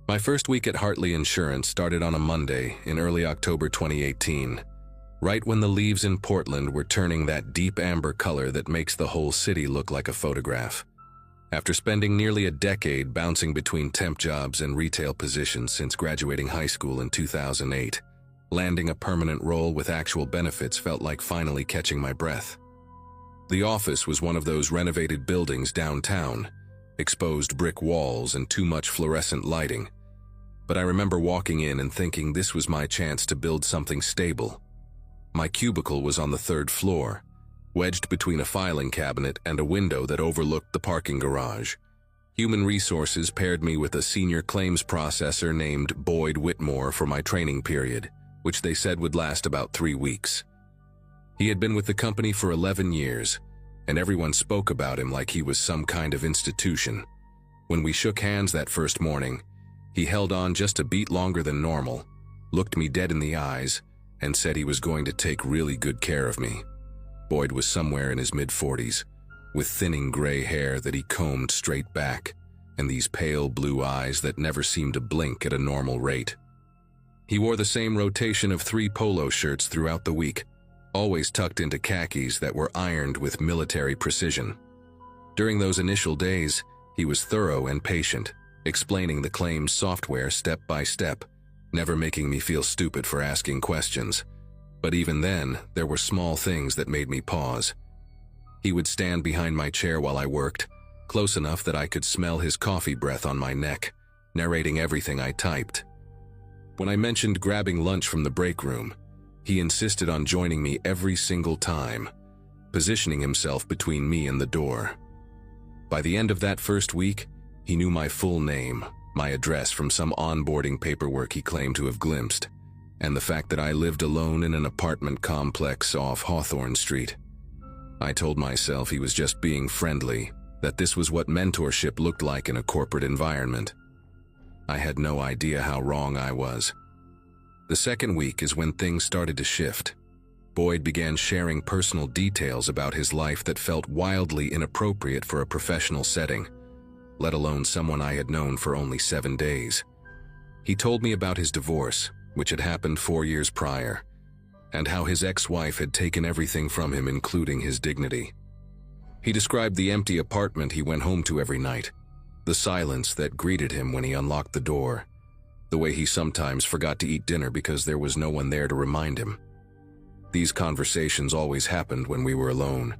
My first week at Hartley Insurance started on a Monday in early October 2018, right when the leaves in Portland were turning that deep amber color that makes the whole city look like a photograph. After spending nearly a decade bouncing between temp jobs and retail positions since graduating high school in 2008, landing a permanent role with actual benefits felt like finally catching my breath. The office was one of those renovated buildings downtown, exposed brick walls and too much fluorescent lighting. But I remember walking in and thinking this was my chance to build something stable. My cubicle was on the third floor, wedged between a filing cabinet and a window that overlooked the parking garage. Human Resources paired me with a senior claims processor named Boyd Whitmore for my training period, which they said would last about 3 weeks. He had been with the company for 11 years, and everyone spoke about him like he was some kind of institution. When we shook hands that first morning, he held on just a beat longer than normal, looked me dead in the eyes, and said he was going to take really good care of me. Boyd was somewhere in his mid-40s, with thinning gray hair that he combed straight back, and these pale blue eyes that never seemed to blink at a normal rate. He wore the same rotation of 3 polo shirts throughout the week, always tucked into khakis that were ironed with military precision. During those initial days, he was thorough and patient, explaining the claims software step by step, never making me feel stupid for asking questions. But even then, there were small things that made me pause. He would stand behind my chair while I worked, close enough that I could smell his coffee breath on my neck, narrating everything I typed. When I mentioned grabbing lunch from the break room, he insisted on joining me every single time, positioning himself between me and the door. By the end of that first week, he knew my full name, my address from some onboarding paperwork he claimed to have glimpsed, and the fact that I lived alone in an apartment complex off Hawthorne Street. I told myself he was just being friendly, that this was what mentorship looked like in a corporate environment. I had no idea how wrong I was. The second week is when things started to shift. Boyd began sharing personal details about his life that felt wildly inappropriate for a professional setting, let alone someone I had known for only 7 days. He told me about his divorce, which had happened 4 years prior, and how his ex-wife had taken everything from him, including his dignity. He described the empty apartment he went home to every night, the silence that greeted him when he unlocked the door, the way he sometimes forgot to eat dinner because there was no one there to remind him. These conversations always happened when we were alone,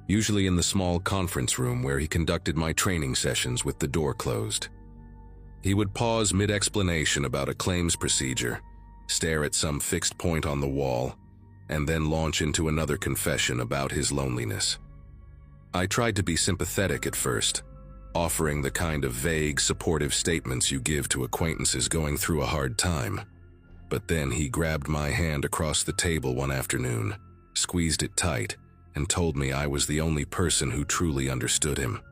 usually in the small conference room where he conducted my training sessions with the door closed. He would pause mid-explanation about a claims procedure, stare at some fixed point on the wall, and then launch into another confession about his loneliness. I tried to be sympathetic at first, offering the kind of vague, supportive statements you give to acquaintances going through a hard time. But then he grabbed my hand across the table one afternoon, squeezed it tight, and told me I was the only person who truly understood him.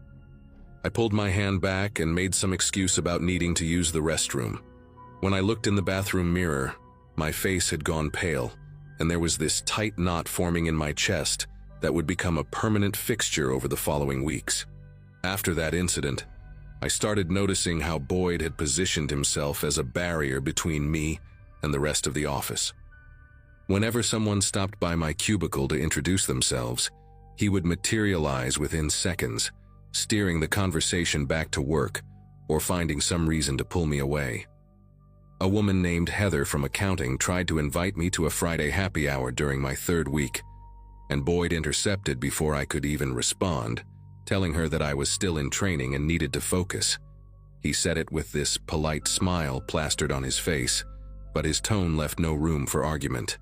I pulled my hand back and made some excuse about needing to use the restroom. When I looked in the bathroom mirror, my face had gone pale, and there was this tight knot forming in my chest that would become a permanent fixture over the following weeks. After that incident, I started noticing how Boyd had positioned himself as a barrier between me and the rest of the office. Whenever someone stopped by my cubicle to introduce themselves, he would materialize within seconds, steering the conversation back to work or finding some reason to pull me away. A woman named Heather from accounting tried to invite me to a Friday happy hour during my 3rd week, and Boyd intercepted before I could even respond, telling her that I was still in training and needed to focus. He said it with this polite smile plastered on his face, but his tone left no room for argument.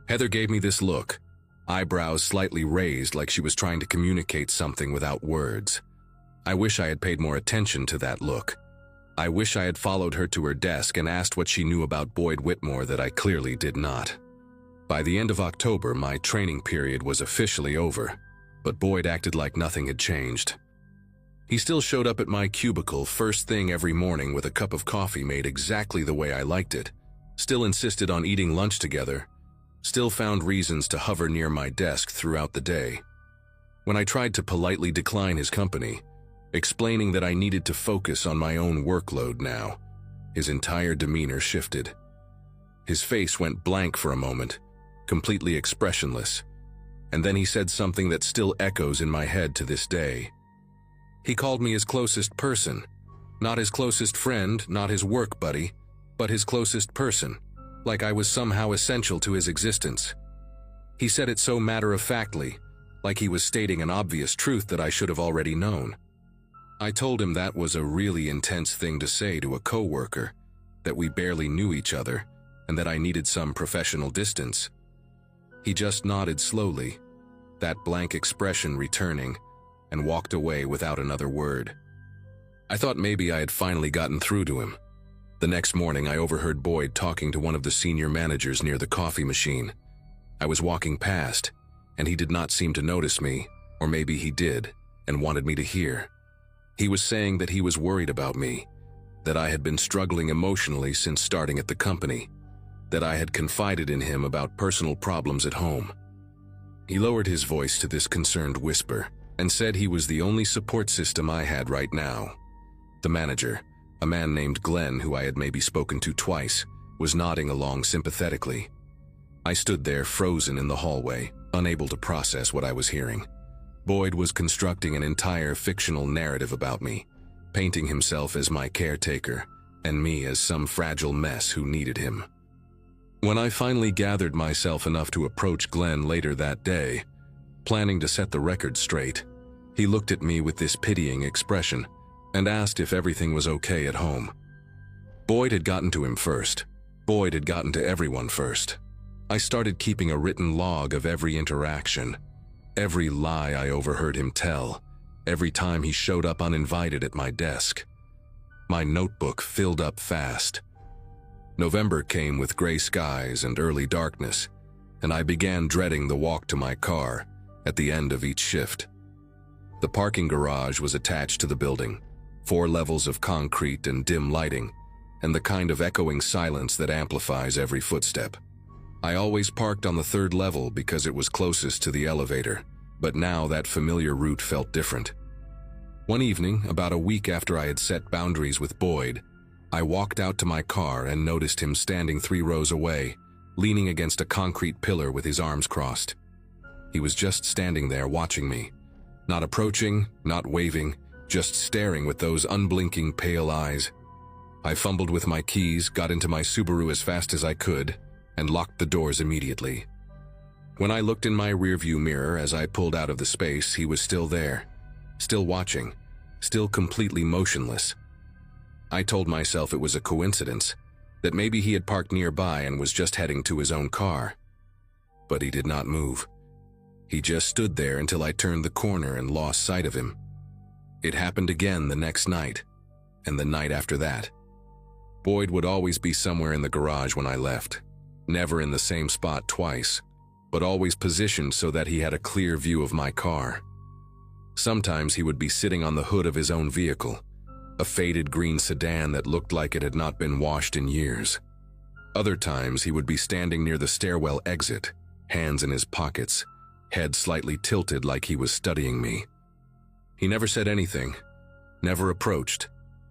Heather gave me this look, eyebrows slightly raised like she was trying to communicate something without words. I wish I had paid more attention to that look. I wish I had followed her to her desk and asked what she knew about Boyd Whitmore that I clearly did not. By the end of October, my training period was officially over, but Boyd acted like nothing had changed. He still showed up at my cubicle first thing every morning with a cup of coffee made exactly the way I liked it, still insisted on eating lunch together, still found reasons to hover near my desk throughout the day. When I tried to politely decline his company, explaining that I needed to focus on my own workload now, his entire demeanor shifted. His face went blank for a moment, completely expressionless, and then he said something that still echoes in my head to this day. He called me his closest person, not his closest friend, not his work buddy, but his closest person, like I was somehow essential to his existence. He said it so matter-of-factly, like he was stating an obvious truth that I should have already known. I told him that was a really intense thing to say to a coworker, that we barely knew each other, and that I needed some professional distance. He just nodded slowly, that blank expression returning, and walked away without another word. I thought maybe I had finally gotten through to him. The next morning, I overheard Boyd talking to one of the senior managers near the coffee machine. I was walking past, and he did not seem to notice me, or maybe he did, and wanted me to hear. He was saying that he was worried about me, that I had been struggling emotionally since starting at the company, that I had confided in him about personal problems at home. He lowered his voice to this concerned whisper, and said he was the only support system I had right now. The manager, a man named Glenn who I had maybe spoken to twice, was nodding along sympathetically. I stood there frozen in the hallway, unable to process what I was hearing. Boyd was constructing an entire fictional narrative about me, painting himself as my caretaker, and me as some fragile mess who needed him. When I finally gathered myself enough to approach Glenn later that day, planning to set the record straight, he looked at me with this pitying expression and asked if everything was okay at home. Boyd had gotten to him first. Boyd had gotten to everyone first. I started keeping a written log of every interaction, every lie I overheard him tell, every time he showed up uninvited at my desk. My notebook filled up fast. November came with gray skies and early darkness, and I began dreading the walk to my car at the end of each shift. The parking garage was attached to the building, 4 levels of concrete and dim lighting, and the kind of echoing silence that amplifies every footstep. I always parked on the 3rd level because it was closest to the elevator, but now that familiar route felt different. One evening, about a week after I had set boundaries with Boyd, I walked out to my car and noticed him standing 3 rows away, leaning against a concrete pillar with his arms crossed. He was just standing there watching me, not approaching, not waving, just staring with those unblinking pale eyes. I fumbled with my keys, got into my Subaru as fast as I could, and locked the doors immediately. When I looked in my rearview mirror as I pulled out of the space, he was still there, still watching, still completely motionless. I told myself it was a coincidence, that maybe he had parked nearby and was just heading to his own car. But he did not move. He just stood there until I turned the corner and lost sight of him. It happened again the next night, and the night after that. Boyd would always be somewhere in the garage when I left, never in the same spot twice, but always positioned so that he had a clear view of my car. Sometimes he would be sitting on the hood of his own vehicle, a faded green sedan that looked like it had not been washed in years. Other times he would be standing near the stairwell exit, hands in his pockets, head slightly tilted like he was studying me. He never said anything, never approached,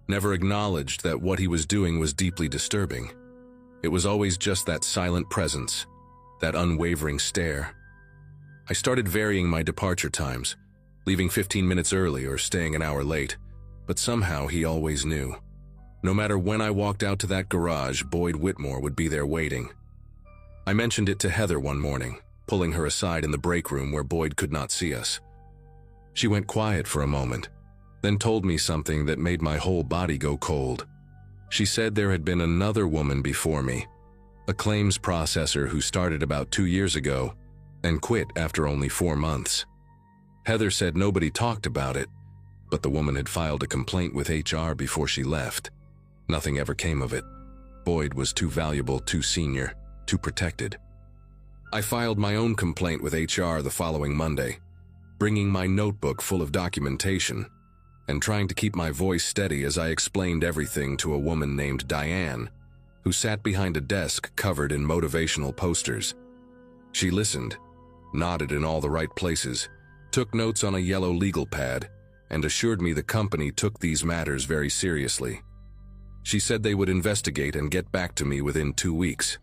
never acknowledged that what he was doing was deeply disturbing. It was always just that silent presence, that unwavering stare. I started varying my departure times, leaving 15 minutes early or staying an hour late, but somehow he always knew. No matter when I walked out to that garage, Boyd Whitmore would be there waiting. I mentioned it to Heather one morning, pulling her aside in the break room where Boyd could not see us. She went quiet for a moment, then told me something that made my whole body go cold. She said there had been another woman before me, a claims processor who started about 2 years ago and quit after only 4 months. Heather said nobody talked about it, but the woman had filed a complaint with HR before she left. Nothing ever came of it. Boyd was too valuable, too senior, too protected. I filed my own complaint with HR the following Monday, bringing my notebook full of documentation and trying to keep my voice steady as I explained everything to a woman named Diane, who sat behind a desk covered in motivational posters. She listened, nodded in all the right places, took notes on a yellow legal pad, and assured me the company took these matters very seriously. She said they would investigate and get back to me within 2 weeks.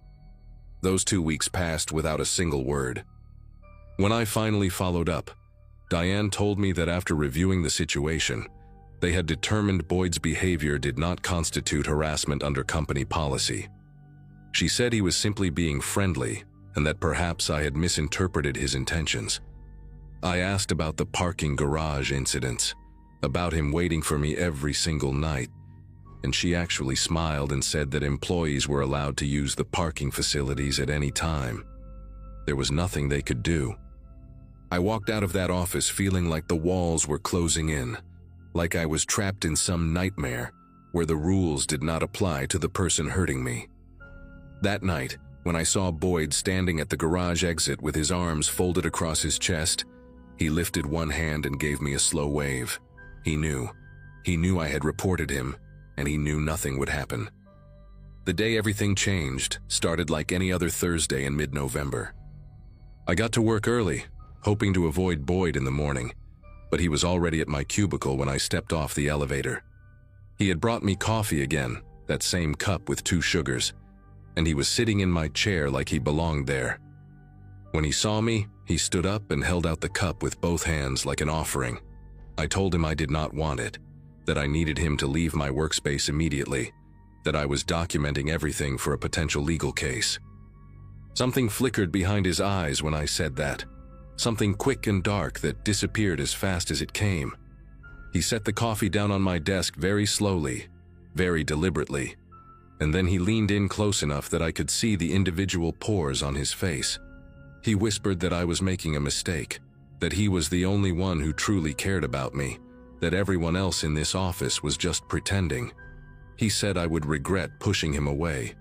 Those 2 weeks passed without a single word. When I finally followed up, Diane told me that after reviewing the situation, they had determined Boyd's behavior did not constitute harassment under company policy. She said he was simply being friendly and that perhaps I had misinterpreted his intentions. I asked about the parking garage incidents, about him waiting for me every single night, and she actually smiled and said that employees were allowed to use the parking facilities at any time. There was nothing they could do. I walked out of that office feeling like the walls were closing in, like I was trapped in some nightmare where the rules did not apply to the person hurting me. That night, when I saw Boyd standing at the garage exit with his arms folded across his chest, he lifted one hand and gave me a slow wave. He knew I had reported him, and he knew nothing would happen. The day everything changed started like any other Thursday in mid-November. I got to work early, hoping to avoid Boyd in the morning, but he was already at my cubicle when I stepped off the elevator. He had brought me coffee again, that same cup with 2 sugars, and he was sitting in my chair like he belonged there. When he saw me, he stood up and held out the cup with both hands like an offering. I told him I did not want it, that I needed him to leave my workspace immediately, that I was documenting everything for a potential legal case. Something flickered behind his eyes when I said that, something quick and dark that disappeared as fast as it came. He set the coffee down on my desk very slowly, very deliberately, and then he leaned in close enough that I could see the individual pores on his face. He whispered that I was making a mistake, that he was the only one who truly cared about me, that everyone else in this office was just pretending. He said I would regret pushing him away.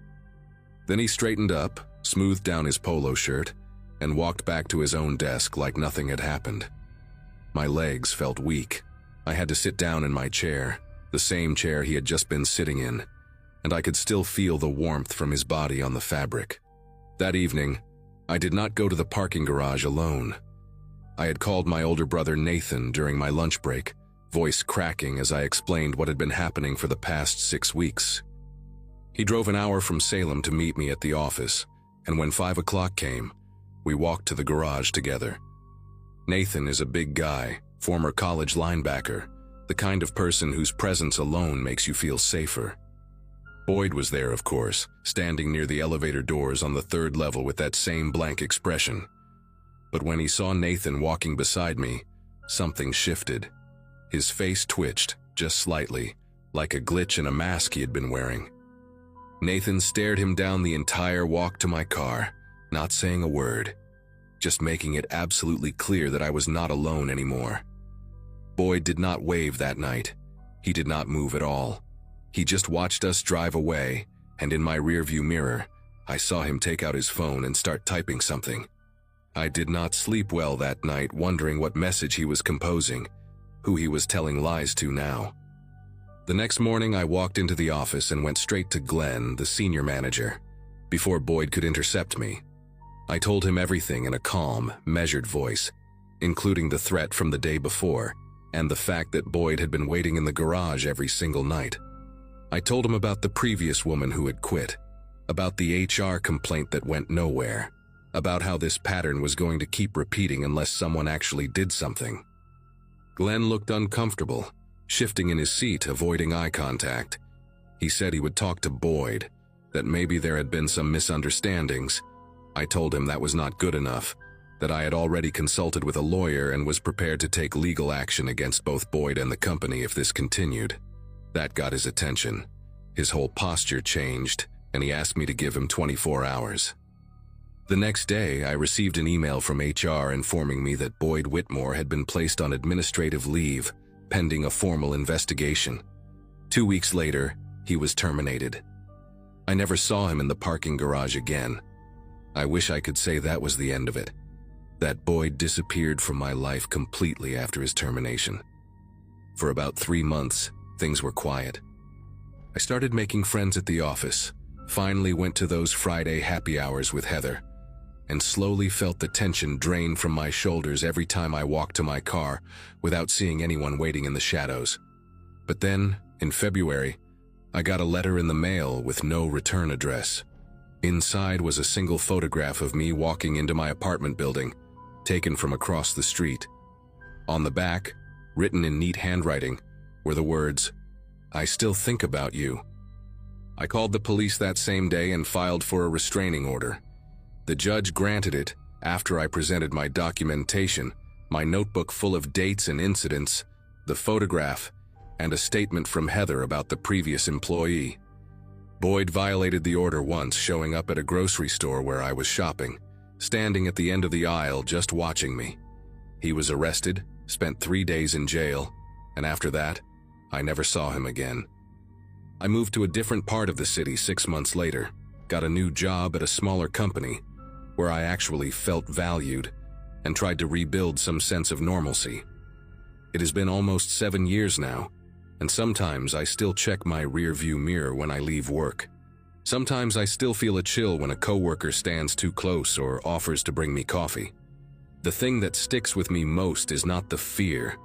Then he straightened up, smoothed down his polo shirt, and walked back to his own desk like nothing had happened. My legs felt weak. I had to sit down in my chair, the same chair he had just been sitting in, and I could still feel the warmth from his body on the fabric. That evening, I did not go to the parking garage alone. I had called my older brother Nathan during my lunch break, voice cracking as I explained what had been happening for the past 6 weeks. He drove an hour from Salem to meet me at the office, and when 5 o'clock came, we walked to the garage together. Nathan is a big guy, former college linebacker, the kind of person whose presence alone makes you feel safer. Boyd was there, of course, standing near the elevator doors on the 3rd level with that same blank expression. But when he saw Nathan walking beside me, something shifted. His face twitched, just slightly, like a glitch in a mask he had been wearing. Nathan stared him down the entire walk to my car, not saying a word, just making it absolutely clear that I was not alone anymore. Boyd did not wave that night. He did not move at all. He just watched us drive away, and in my rearview mirror, I saw him take out his phone and start typing something. I did not sleep well that night, wondering what message he was composing, who he was telling lies to now. The next morning, I walked into the office and went straight to Glenn, the senior manager, before Boyd could intercept me. I told him everything in a calm, measured voice, including the threat from the day before and the fact that Boyd had been waiting in the garage every single night. I told him about the previous woman who had quit, about the HR complaint that went nowhere, about how this pattern was going to keep repeating unless someone actually did something. Glenn looked uncomfortable, shifting in his seat, avoiding eye contact. He said he would talk to Boyd, that maybe there had been some misunderstandings. I told him that was not good enough, that I had already consulted with a lawyer and was prepared to take legal action against both Boyd and the company if this continued. That got his attention. His whole posture changed, and he asked me to give him 24 hours. The next day, I received an email from HR informing me that Boyd Whitmore had been placed on administrative leave, pending a formal investigation. 2 weeks later, he was terminated. I never saw him in the parking garage again. I wish I could say that was the end of it, that Boyd disappeared from my life completely after his termination. For about 3 months, things were quiet. I started making friends at the office, finally went to those Friday happy hours with Heather, and slowly felt the tension drain from my shoulders every time I walked to my car without seeing anyone waiting in the shadows. But then, in February, I got a letter in the mail with no return address. Inside was a single photograph of me walking into my apartment building, taken from across the street. On the back, written in neat handwriting, were the words, "I still think about you." I called the police that same day and filed for a restraining order. The judge granted it after I presented my documentation, my notebook full of dates and incidents, the photograph, and a statement from Heather about the previous employee. Boyd violated the order once, showing up at a grocery store where I was shopping, standing at the end of the aisle just watching me. He was arrested, spent 3 days in jail, and after that, I never saw him again. I moved to a different part of the city 6 months later, got a new job at a smaller company, where I actually felt valued, and tried to rebuild some sense of normalcy. It has been almost 7 years now, and sometimes I still check my rearview mirror when I leave work. Sometimes I still feel a chill when a coworker stands too close or offers to bring me coffee. The thing that sticks with me most is not the fear,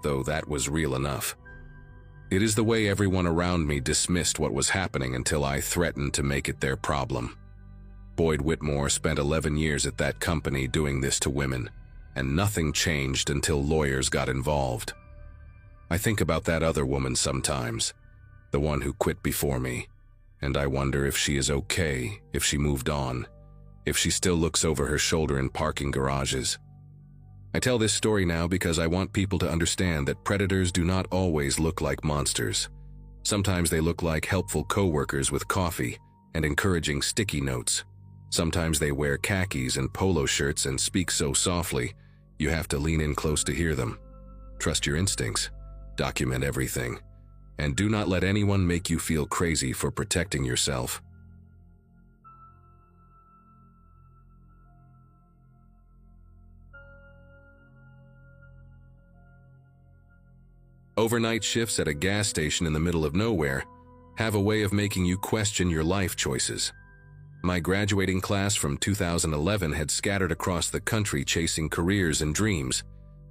though that was real enough. It is the way everyone around me dismissed what was happening until I threatened to make it their problem. Boyd Whitmore spent 11 years at that company doing this to women, and nothing changed until lawyers got involved. I think about that other woman sometimes, the one who quit before me, and I wonder if she is okay, if she moved on, if she still looks over her shoulder in parking garages. I tell this story now because I want people to understand that predators do not always look like monsters. Sometimes they look like helpful coworkers with coffee and encouraging sticky notes. Sometimes they wear khakis and polo shirts and speak so softly, you have to lean in close to hear them. Trust your instincts. Document everything. And do not let anyone make you feel crazy for protecting yourself. Overnight shifts at a gas station in the middle of nowhere have a way of making you question your life choices. My graduating class from 2011 had scattered across the country chasing careers and dreams,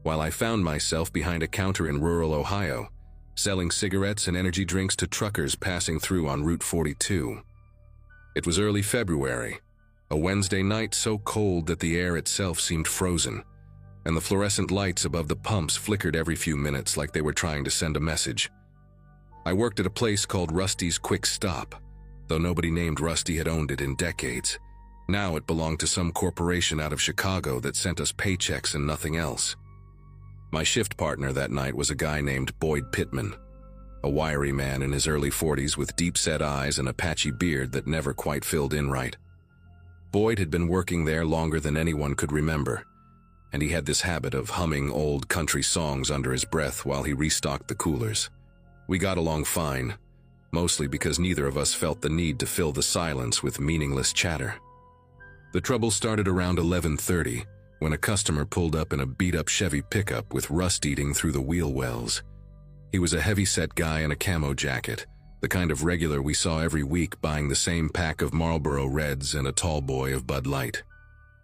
while I found myself behind a counter in rural Ohio, selling cigarettes and energy drinks to truckers passing through on Route 42. It was early February, a Wednesday night so cold that the air itself seemed frozen, and the fluorescent lights above the pumps flickered every few minutes like they were trying to send a message. I worked at a place called Rusty's Quick Stop, though nobody named Rusty had owned it in decades. Now it belonged to some corporation out of Chicago that sent us paychecks and nothing else. My shift partner that night was a guy named Boyd Pittman, a wiry man in his early 40s with deep-set eyes and a patchy beard that never quite filled in right. Boyd had been working there longer than anyone could remember, and he had this habit of humming old country songs under his breath while he restocked the coolers. We got along fine, mostly because neither of us felt the need to fill the silence with meaningless chatter. The trouble started around 11:30, when a customer pulled up in a beat-up Chevy pickup with rust eating through the wheel wells. He was a heavy-set guy in a camo jacket, the kind of regular we saw every week buying the same pack of Marlboro Reds and a tall boy of Bud Light.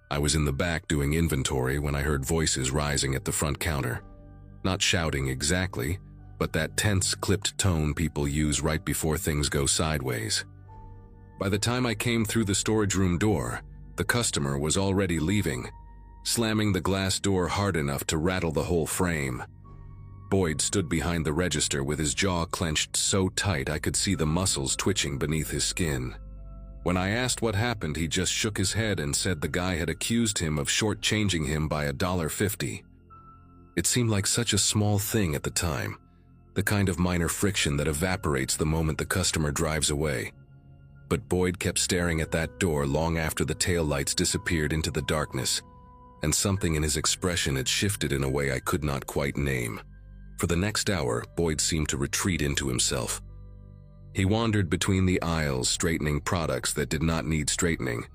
I was in the back doing inventory when I heard voices rising at the front counter. Not shouting exactly, but that tense, clipped tone people use right before things go sideways. By the time I came through the storage room door, the customer was already leaving, slamming the glass door hard enough to rattle the whole frame. Boyd stood behind the register with his jaw clenched so tight I could see the muscles twitching beneath his skin. When I asked what happened, he just shook his head and said the guy had accused him of shortchanging him by $1.50. It seemed like such a small thing at the time, the kind of minor friction that evaporates the moment the customer drives away. But Boyd kept staring at that door long after the taillights disappeared into the darkness, and something in his expression had shifted in a way I could not quite name. For the next hour, Boyd seemed to retreat into himself. He wandered between the aisles, straightening products that did not need straightening,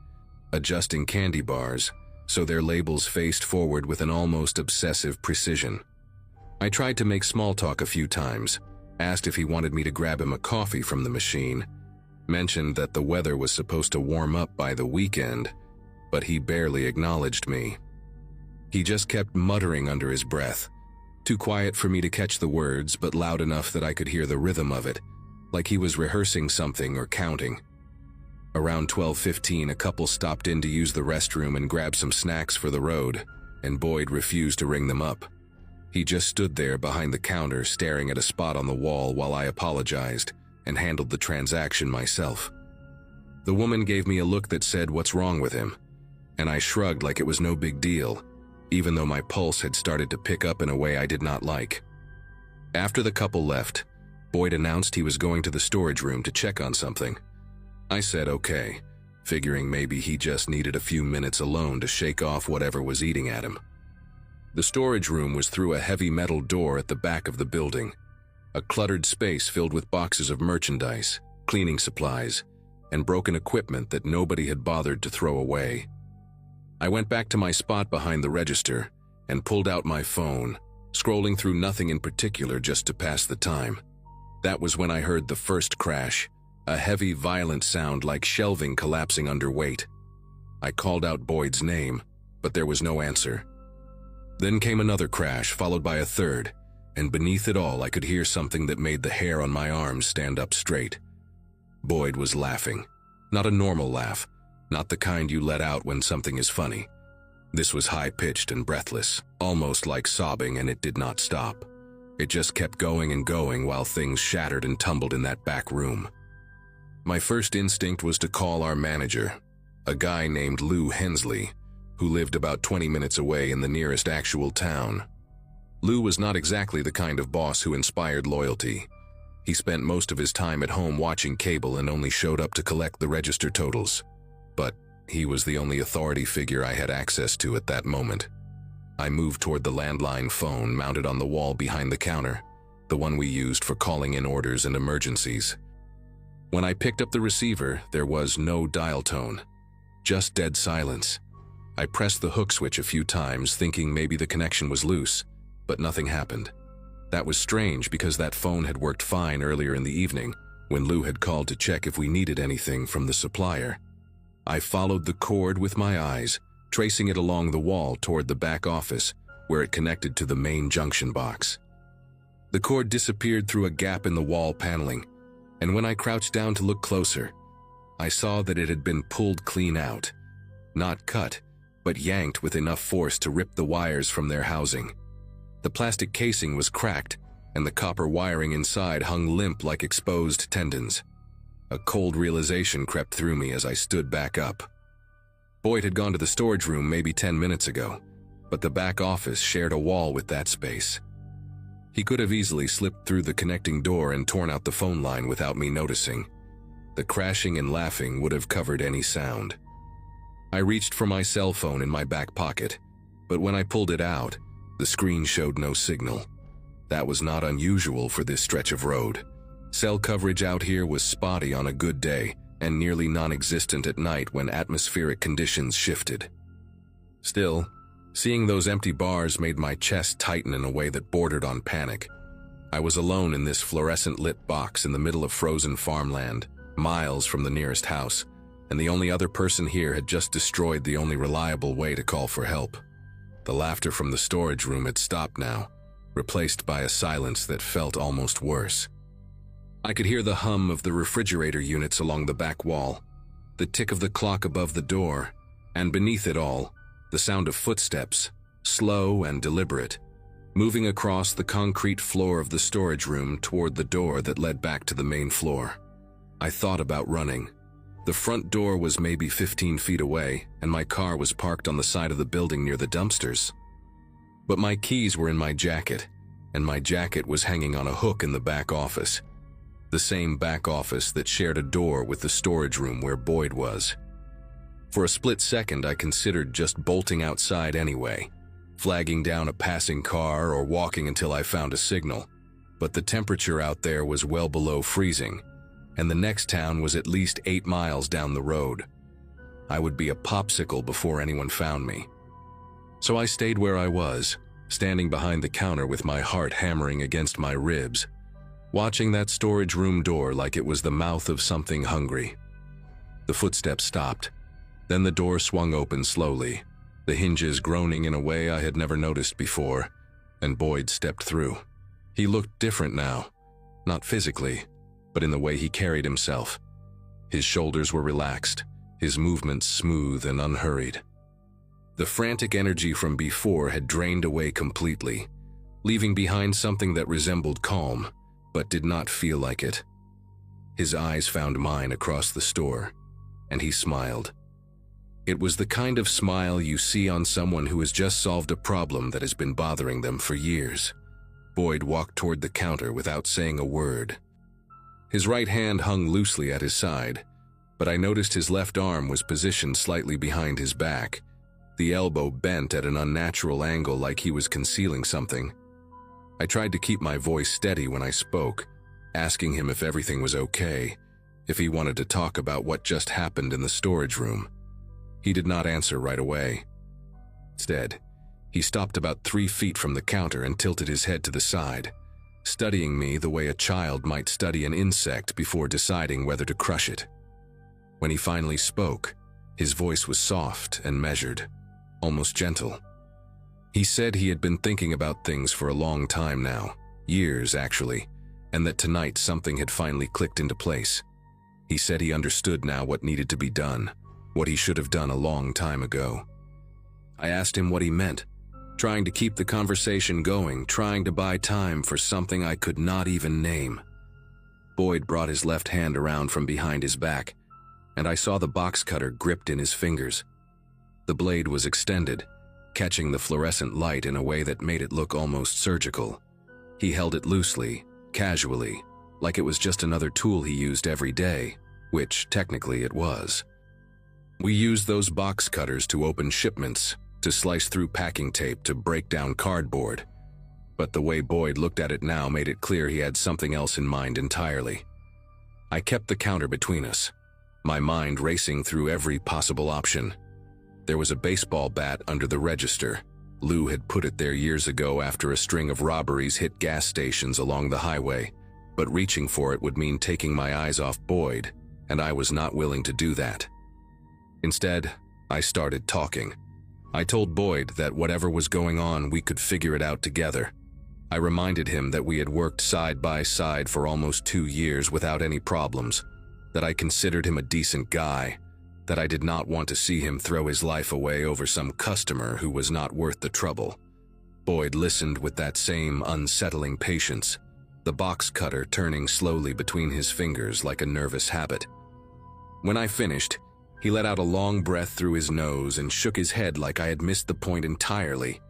adjusting candy bars so their labels faced forward with an almost obsessive precision. I tried to make small talk a few times, asked if he wanted me to grab him a coffee from the machine, mentioned that the weather was supposed to warm up by the weekend, but he barely acknowledged me. He just kept muttering under his breath, too quiet for me to catch the words but loud enough that I could hear the rhythm of it, like he was rehearsing something or counting. Around 12:15, a couple stopped in to use the restroom and grab some snacks for the road, and Boyd refused to ring them up. He just stood there behind the counter staring at a spot on the wall while I apologized and handled the transaction myself. The woman gave me a look that said, "What's wrong with him?" And I shrugged like it was no big deal, even though my pulse had started to pick up in a way I did not like. After the couple left, Boyd announced he was going to the storage room to check on something. I said okay, figuring maybe he just needed a few minutes alone to shake off whatever was eating at him. The storage room was through a heavy metal door at the back of the building, a cluttered space filled with boxes of merchandise, cleaning supplies, and broken equipment that nobody had bothered to throw away. I went back to my spot behind the register and pulled out my phone, scrolling through nothing in particular just to pass the time. That was when I heard the first crash, a heavy, violent sound like shelving collapsing under weight. I called out Boyd's name, but there was no answer. Then came another crash, followed by a third, and beneath it all I could hear something that made the hair on my arms stand up straight. Boyd was laughing. Not a normal laugh, not the kind you let out when something is funny. This was high-pitched and breathless, almost like sobbing, and it did not stop. It just kept going and going while things shattered and tumbled in that back room. My first instinct was to call our manager, a guy named Lou Hensley, who lived about 20 minutes away in the nearest actual town. Lou was not exactly the kind of boss who inspired loyalty. He spent most of his time at home watching cable and only showed up to collect the register totals. But he was the only authority figure I had access to at that moment. I moved toward the landline phone mounted on the wall behind the counter, the one we used for calling in orders and emergencies. When I picked up the receiver, there was no dial tone, just dead silence. I pressed the hook switch a few times, thinking maybe the connection was loose, but nothing happened. That was strange because that phone had worked fine earlier in the evening, when Lou had called to check if we needed anything from the supplier. I followed the cord with my eyes, tracing it along the wall toward the back office, where it connected to the main junction box. The cord disappeared through a gap in the wall paneling, and when I crouched down to look closer, I saw that it had been pulled clean out. Not cut, but yanked with enough force to rip the wires from their housing. The plastic casing was cracked, and the copper wiring inside hung limp like exposed tendons. A cold realization crept through me as I stood back up. Boyd had gone to the storage room maybe 10 minutes ago, but the back office shared a wall with that space. He could have easily slipped through the connecting door and torn out the phone line without me noticing. The crashing and laughing would have covered any sound. I reached for my cell phone in my back pocket, but when I pulled it out, the screen showed no signal. That was not unusual for this stretch of road. Cell coverage out here was spotty on a good day and nearly non-existent at night when atmospheric conditions shifted. Still, seeing those empty bars made my chest tighten in a way that bordered on panic. I was alone in this fluorescent-lit box in the middle of frozen farmland, miles from the nearest house, and the only other person here had just destroyed the only reliable way to call for help. The laughter from the storage room had stopped now, replaced by a silence that felt almost worse. I could hear the hum of the refrigerator units along the back wall, the tick of the clock above the door, and beneath it all, the sound of footsteps, slow and deliberate, moving across the concrete floor of the storage room toward the door that led back to the main floor. I thought about running. The front door was maybe 15 feet away, and my car was parked on the side of the building near the dumpsters. But my keys were in my jacket, and my jacket was hanging on a hook in the back office. The same back office that shared a door with the storage room where Boyd was. For a split second, I considered just bolting outside anyway, flagging down a passing car or walking until I found a signal. But the temperature out there was well below freezing, and the next town was at least 8 miles down the road. I would be a popsicle before anyone found me. So I stayed where I was, standing behind the counter with my heart hammering against my ribs, watching that storage room door like it was the mouth of something hungry. The footsteps stopped. Then the door swung open slowly, the hinges groaning in a way I had never noticed before, and Boyd stepped through. He looked different now, not physically, but in the way he carried himself. His shoulders were relaxed, his movements smooth and unhurried. The frantic energy from before had drained away completely, leaving behind something that resembled calm, but did not feel like it. His eyes found mine across the store, and he smiled. It was the kind of smile you see on someone who has just solved a problem that has been bothering them for years. Boyd walked toward the counter without saying a word. His right hand hung loosely at his side, but I noticed his left arm was positioned slightly behind his back, the elbow bent at an unnatural angle like he was concealing something. I tried to keep my voice steady when I spoke, asking him if everything was okay, if he wanted to talk about what just happened in the storage room. He did not answer right away. Instead, he stopped about 3 feet from the counter and tilted his head to the side, studying me the way a child might study an insect before deciding whether to crush it. When he finally spoke, his voice was soft and measured, almost gentle. He said he had been thinking about things for a long time now, years actually, and that tonight something had finally clicked into place. He said he understood now what needed to be done, what he should have done a long time ago. I asked him what he meant, trying to keep the conversation going, trying to buy time for something I could not even name. Boyd brought his left hand around from behind his back, and I saw the box cutter gripped in his fingers. The blade was extended, catching the fluorescent light in a way that made it look almost surgical. He held it loosely, casually, like it was just another tool he used every day, which technically it was. We used those box cutters to open shipments, to slice through packing tape, to break down cardboard. But the way Boyd looked at it now made it clear he had something else in mind entirely. I kept the counter between us, my mind racing through every possible option. There was a baseball bat under the register. Lou had put it there years ago after a string of robberies hit gas stations along the highway, but reaching for it would mean taking my eyes off Boyd, and I was not willing to do that. Instead, I started talking. I told Boyd that whatever was going on, we could figure it out together. I reminded him that we had worked side by side for almost 2 years without any problems, that I considered him a decent guy, that I did not want to see him throw his life away over some customer who was not worth the trouble. Boyd listened with that same unsettling patience, the box cutter turning slowly between his fingers like a nervous habit. When I finished, he let out a long breath through his nose and shook his head like I had missed the point entirely.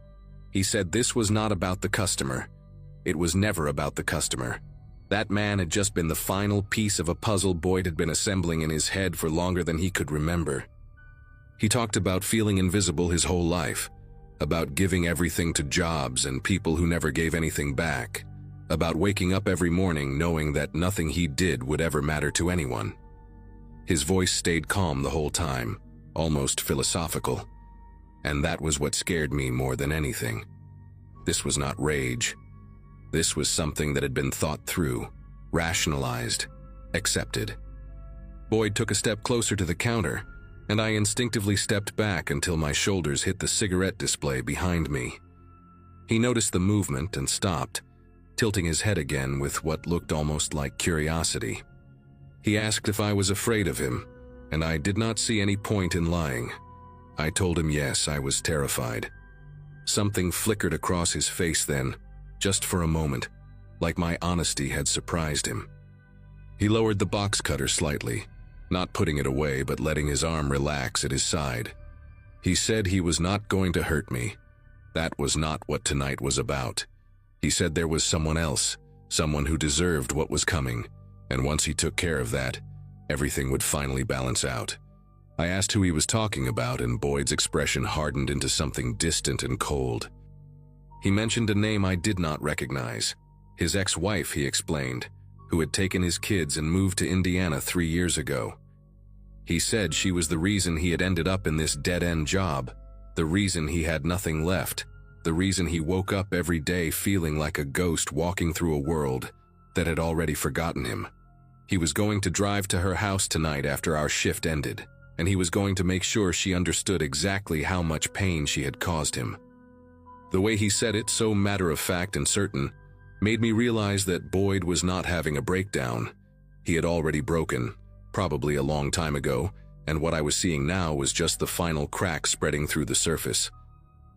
He said this was not about the customer. It was never about the customer. That man had just been the final piece of a puzzle Boyd had been assembling in his head for longer than he could remember. He talked about feeling invisible his whole life, about giving everything to jobs and people who never gave anything back, about waking up every morning knowing that nothing he did would ever matter to anyone. His voice stayed calm the whole time, almost philosophical, and that was what scared me more than anything. This was not rage. This was something that had been thought through, rationalized, accepted. Boyd took a step closer to the counter, and I instinctively stepped back until my shoulders hit the cigarette display behind me. He noticed the movement and stopped, tilting his head again with what looked almost like curiosity. He asked if I was afraid of him, and I did not see any point in lying. I told him yes, I was terrified. Something flickered across his face then, just for a moment, like my honesty had surprised him. He lowered the box cutter slightly, not putting it away but letting his arm relax at his side. He said he was not going to hurt me. That was not what tonight was about. He said there was someone else, someone who deserved what was coming, and once he took care of that, everything would finally balance out. I asked who he was talking about, and Boyd's expression hardened into something distant and cold. He mentioned a name I did not recognize. His ex-wife, he explained, who had taken his kids and moved to Indiana 3 years ago. He said she was the reason he had ended up in this dead-end job, the reason he had nothing left, the reason he woke up every day feeling like a ghost walking through a world that had already forgotten him. He was going to drive to her house tonight after our shift ended, and he was going to make sure she understood exactly how much pain she had caused him. The way he said it, so matter-of-fact and certain, made me realize that Boyd was not having a breakdown. He had already broken, probably a long time ago, and what I was seeing now was just the final crack spreading through the surface.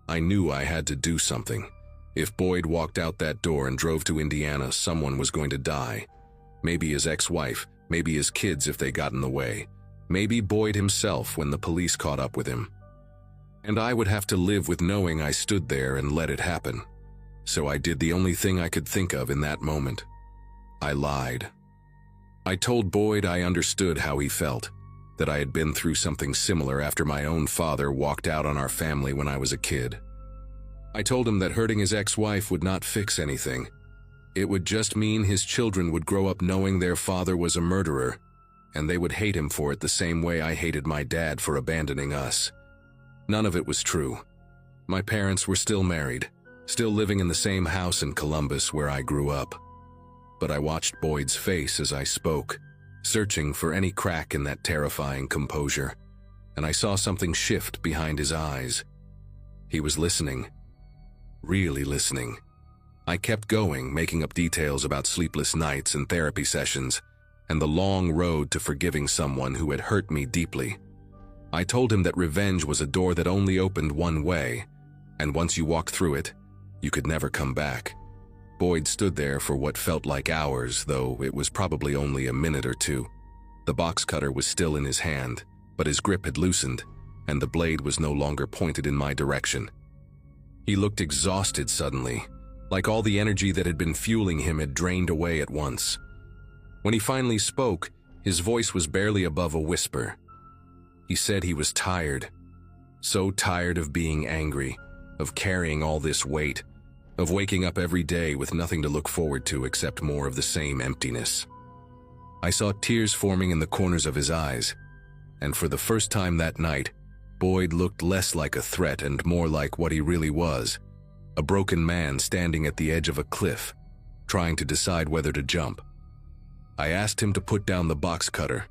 I knew I had to do something. If Boyd walked out that door and drove to Indiana, someone was going to die. Maybe his ex-wife, maybe his kids if they got in the way. Maybe Boyd himself when the police caught up with him. And I would have to live with knowing I stood there and let it happen. So I did the only thing I could think of in that moment. I lied. I told Boyd I understood how he felt, that I had been through something similar after my own father walked out on our family when I was a kid. I told him that hurting his ex-wife would not fix anything. It would just mean his children would grow up knowing their father was a murderer, and they would hate him for it the same way I hated my dad for abandoning us. None of it was true. My parents were still married, still living in the same house in Columbus where I grew up. But I watched Boyd's face as I spoke, searching for any crack in that terrifying composure, and I saw something shift behind his eyes. He was listening. Really listening. I kept going, making up details about sleepless nights and therapy sessions, and the long road to forgiving someone who had hurt me deeply. I told him that revenge was a door that only opened one way, and once you walked through it, you could never come back. Boyd stood there for what felt like hours, though it was probably only a minute or two. The box cutter was still in his hand, but his grip had loosened, and the blade was no longer pointed in my direction. He looked exhausted suddenly, like all the energy that had been fueling him had drained away at once. When he finally spoke, his voice was barely above a whisper. He said he was tired. So tired of being angry, of carrying all this weight, of waking up every day with nothing to look forward to except more of the same emptiness. I saw tears forming in the corners of his eyes, and for the first time that night, Boyd looked less like a threat and more like what he really was, a broken man standing at the edge of a cliff, trying to decide whether to jump. I asked him to put down the box cutter,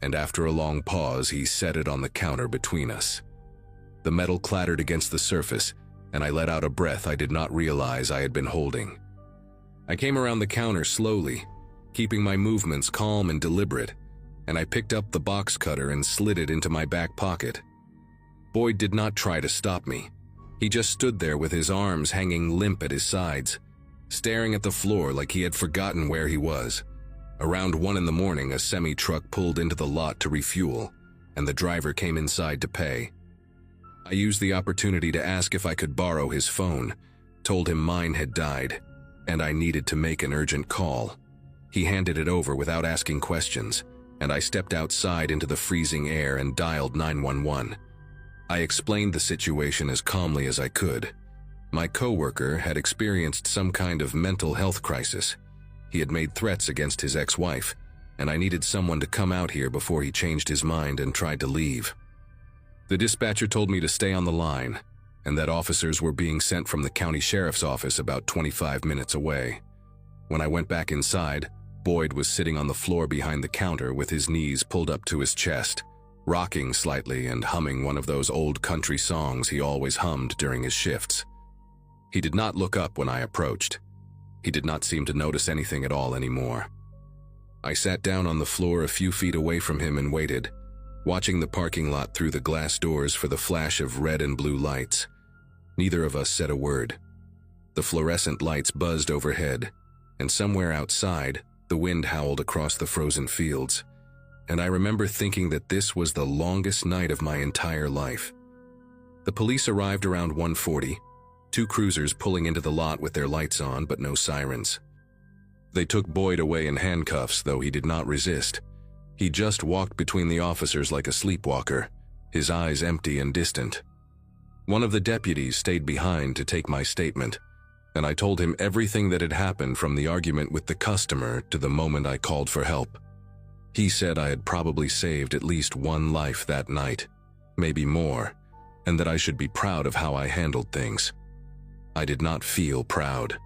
and after a long pause, he set it on the counter between us. The metal clattered against the surface, and I let out a breath I did not realize I had been holding. I came around the counter slowly, keeping my movements calm and deliberate, and I picked up the box cutter and slid it into my back pocket. Boyd did not try to stop me. He just stood there with his arms hanging limp at his sides, staring at the floor like he had forgotten where he was. Around 1 a.m, a semi-truck pulled into the lot to refuel, and the driver came inside to pay. I used the opportunity to ask if I could borrow his phone, told him mine had died, and I needed to make an urgent call. He handed it over without asking questions, and I stepped outside into the freezing air and dialed 911. I explained the situation as calmly as I could. My coworker had experienced some kind of mental health crisis. He had made threats against his ex-wife, and I needed someone to come out here before he changed his mind and tried to leave. The dispatcher told me to stay on the line, and that officers were being sent from the county sheriff's office about 25 minutes away. When I went back inside, Boyd was sitting on the floor behind the counter with his knees pulled up to his chest, rocking slightly and humming one of those old country songs he always hummed during his shifts. He did not look up when I approached. He did not seem to notice anything at all anymore. I sat down on the floor a few feet away from him and waited, watching the parking lot through the glass doors for the flash of red and blue lights. Neither of us said a word. The fluorescent lights buzzed overhead, and somewhere outside, the wind howled across the frozen fields, and I remember thinking that this was the longest night of my entire life. The police arrived around 1:40, 2 cruisers pulling into the lot with their lights on but no sirens. They took Boyd away in handcuffs, though he did not resist. He just walked between the officers like a sleepwalker, his eyes empty and distant. One of the deputies stayed behind to take my statement, and I told him everything that had happened from the argument with the customer to the moment I called for help. He said I had probably saved at least 1 life that night, maybe more, and that I should be proud of how I handled things. I did not feel proud.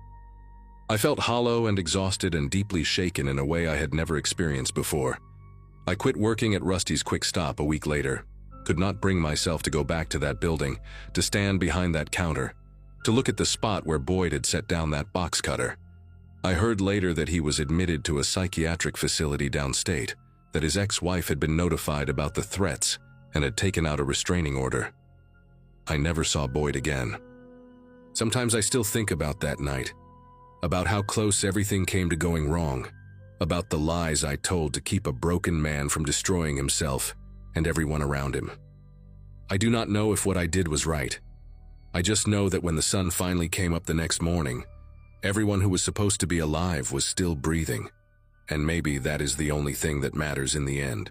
I felt hollow and exhausted and deeply shaken in a way I had never experienced before. I quit working at Rusty's Quick Stop a week later, could not bring myself to go back to that building, to stand behind that counter, to look at the spot where Boyd had set down that box cutter. I heard later that he was admitted to a psychiatric facility downstate, that his ex-wife had been notified about the threats and had taken out a restraining order. I never saw Boyd again. Sometimes I still think about that night, about how close everything came to going wrong, about the lies I told to keep a broken man from destroying himself and everyone around him. I do not know if what I did was right. I just know that when the sun finally came up the next morning, everyone who was supposed to be alive was still breathing, and maybe that is the only thing that matters in the end.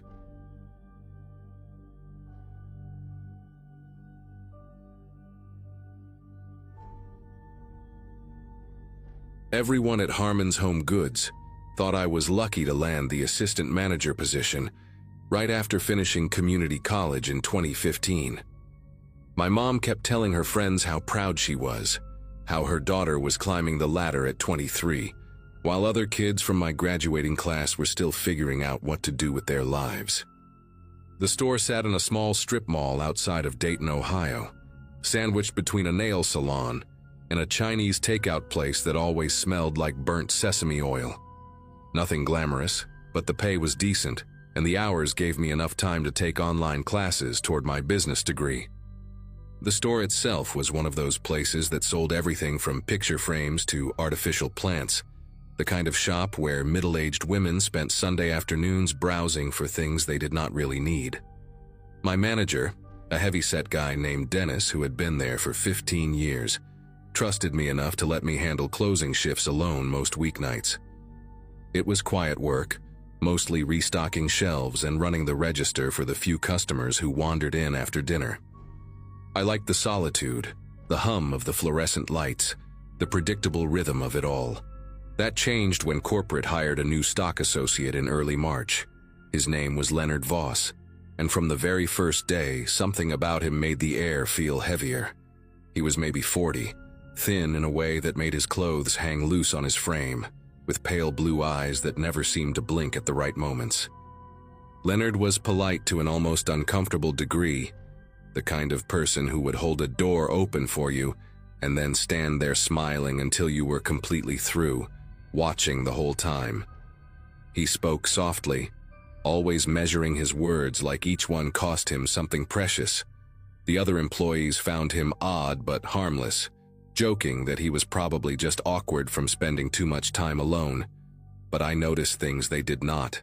Everyone at Harmon's Home Goods thought I was lucky to land the assistant manager position right after finishing community college in 2015. My mom kept telling her friends how proud she was, how her daughter was climbing the ladder at 23, while other kids from my graduating class were still figuring out what to do with their lives. The store sat in a small strip mall outside of Dayton, Ohio, sandwiched between a nail salon and a Chinese takeout place that always smelled like burnt sesame oil. Nothing glamorous, but the pay was decent, and the hours gave me enough time to take online classes toward my business degree. The store itself was one of those places that sold everything from picture frames to artificial plants, the kind of shop where middle-aged women spent Sunday afternoons browsing for things they did not really need. My manager, a heavy-set guy named Dennis who had been there for 15 years, trusted me enough to let me handle closing shifts alone most weeknights. It was quiet work, mostly restocking shelves and running the register for the few customers who wandered in after dinner. I liked the solitude, the hum of the fluorescent lights, the predictable rhythm of it all. That changed when corporate hired a new stock associate in early March. His name was Leonard Voss, and from the very first day, something about him made the air feel heavier. He was maybe 40, thin in a way that made his clothes hang loose on his frame, with pale blue eyes that never seemed to blink at the right moments. Leonard was polite to an almost uncomfortable degree, the kind of person who would hold a door open for you and then stand there smiling until you were completely through, watching the whole time. He spoke softly, always measuring his words like each one cost him something precious. The other employees found him odd but harmless, joking that he was probably just awkward from spending too much time alone, but I noticed things they did not.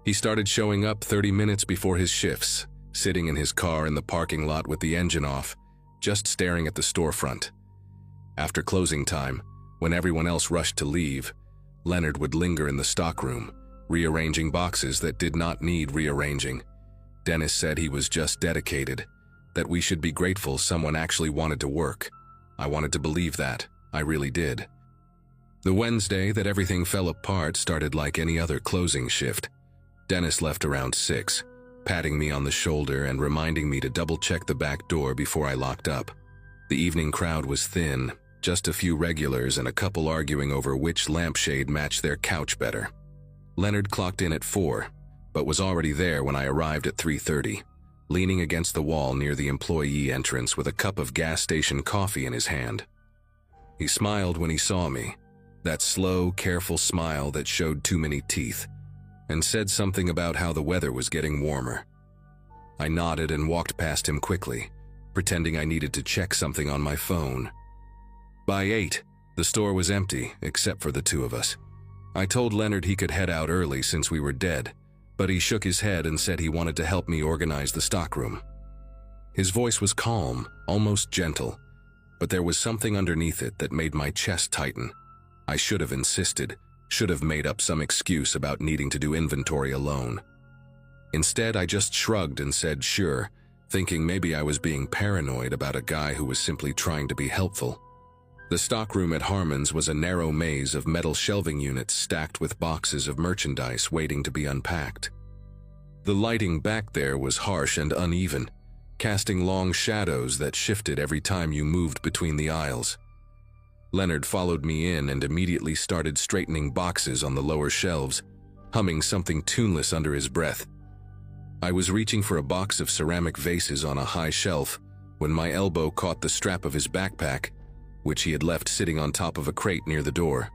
He started showing up 30 minutes before his shifts, sitting in his car in the parking lot with the engine off, just staring at the storefront. After closing time, when everyone else rushed to leave, Leonard would linger in the stockroom, rearranging boxes that did not need rearranging. Dennis said he was just dedicated, that we should be grateful someone actually wanted to work. I wanted to believe that. I really did. The Wednesday that everything fell apart started like any other closing shift. Dennis left around 6, patting me on the shoulder and reminding me to double-check the back door before I locked up. The evening crowd was thin, just a few regulars and a couple arguing over which lampshade matched their couch better. Leonard clocked in at 4, but was already there when I arrived at 3:30. Leaning against the wall near the employee entrance with a cup of gas station coffee in his hand. He smiled when he saw me, that slow, careful smile that showed too many teeth, and said something about how the weather was getting warmer. I nodded and walked past him quickly, pretending I needed to check something on my phone. By 8, the store was empty except for the two of us. I told Leonard he could head out early since we were dead, but he shook his head and said he wanted to help me organize the stockroom. His voice was calm, almost gentle, but there was something underneath it that made my chest tighten. I should have insisted, should have made up some excuse about needing to do inventory alone. Instead, I just shrugged and said sure, thinking maybe I was being paranoid about a guy who was simply trying to be helpful. The stockroom at Harmon's was a narrow maze of metal shelving units stacked with boxes of merchandise waiting to be unpacked. The lighting back there was harsh and uneven, casting long shadows that shifted every time you moved between the aisles. Leonard followed me in and immediately started straightening boxes on the lower shelves, humming something tuneless under his breath. I was reaching for a box of ceramic vases on a high shelf when my elbow caught the strap of his backpack, which he had left sitting on top of a crate near the door.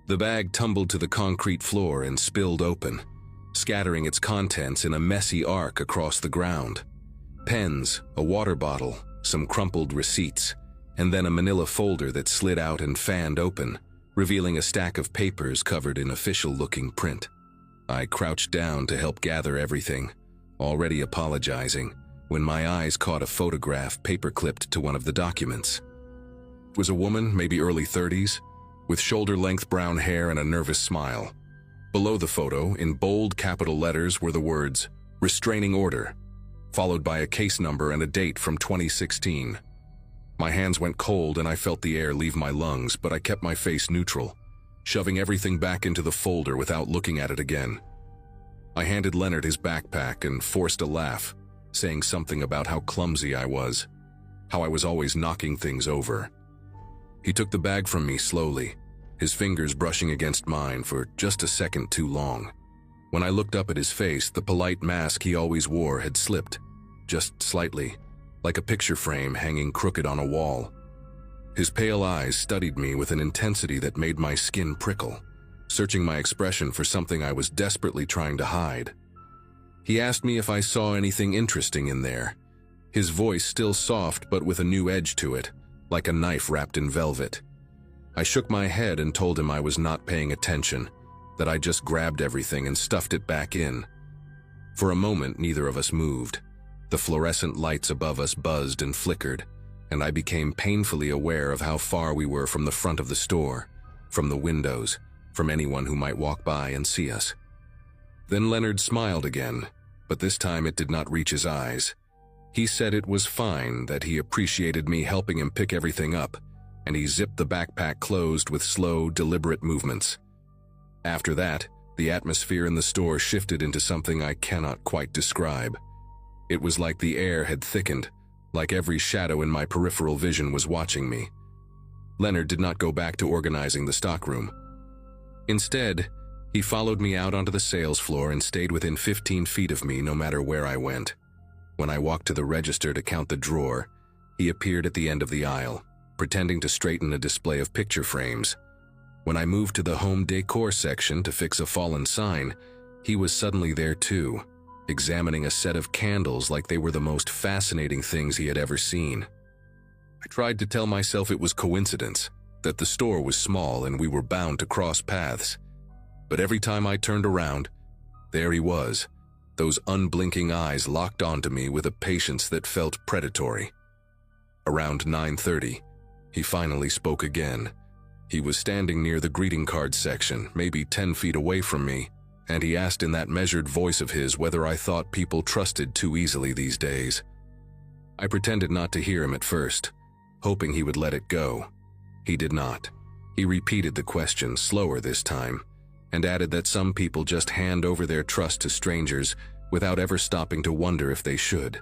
The bag tumbled to the concrete floor and spilled open, scattering its contents in a messy arc across the ground. Pens, a water bottle, some crumpled receipts, and then a manila folder that slid out and fanned open, revealing a stack of papers covered in official-looking print. I crouched down to help gather everything, already apologizing, when my eyes caught a photograph paper-clipped to one of the documents. It was a woman, maybe early 30s, with shoulder-length brown hair and a nervous smile. Below the photo, in bold capital letters, were the words, "Restraining Order," followed by a case number and a date from 2016. My hands went cold and I felt the air leave my lungs, but I kept my face neutral, shoving everything back into the folder without looking at it again. I handed Leonard his backpack and forced a laugh, saying something about how clumsy I was, how I was always knocking things over. He took the bag from me slowly, his fingers brushing against mine for just a second too long. When I looked up at his face, the polite mask he always wore had slipped, just slightly, like a picture frame hanging crooked on a wall. His pale eyes studied me with an intensity that made my skin prickle, searching my expression for something I was desperately trying to hide. He asked me if I saw anything interesting in there, his voice still soft but with a new edge to it, like a knife wrapped in velvet. I shook my head and told him I was not paying attention, that I just grabbed everything and stuffed it back in. For a moment, neither of us moved. The fluorescent lights above us buzzed and flickered, and I became painfully aware of how far we were from the front of the store, from the windows, from anyone who might walk by and see us. Then Leonard smiled again, but this time it did not reach his eyes. He said it was fine, that he appreciated me helping him pick everything up, and he zipped the backpack closed with slow, deliberate movements. After that, the atmosphere in the store shifted into something I cannot quite describe. It was like the air had thickened, like every shadow in my peripheral vision was watching me. Leonard did not go back to organizing the stockroom. Instead, he followed me out onto the sales floor and stayed within 15 feet of me no matter where I went. When I walked to the register to count the drawer, he appeared at the end of the aisle, pretending to straighten a display of picture frames. When I moved to the home decor section to fix a fallen sign, he was suddenly there too, examining a set of candles like they were the most fascinating things he had ever seen. I tried to tell myself it was coincidence, that the store was small and we were bound to cross paths. But every time I turned around, there he was, those unblinking eyes locked onto me with a patience that felt predatory. Around 9:30, he finally spoke again. He was standing near the greeting card section, maybe 10 feet away from me, and he asked in that measured voice of his whether I thought people trusted too easily these days. I pretended not to hear him at first, hoping he would let it go. He did not. He repeated the question, slower this time, and added that some people just hand over their trust to strangers without ever stopping to wonder if they should.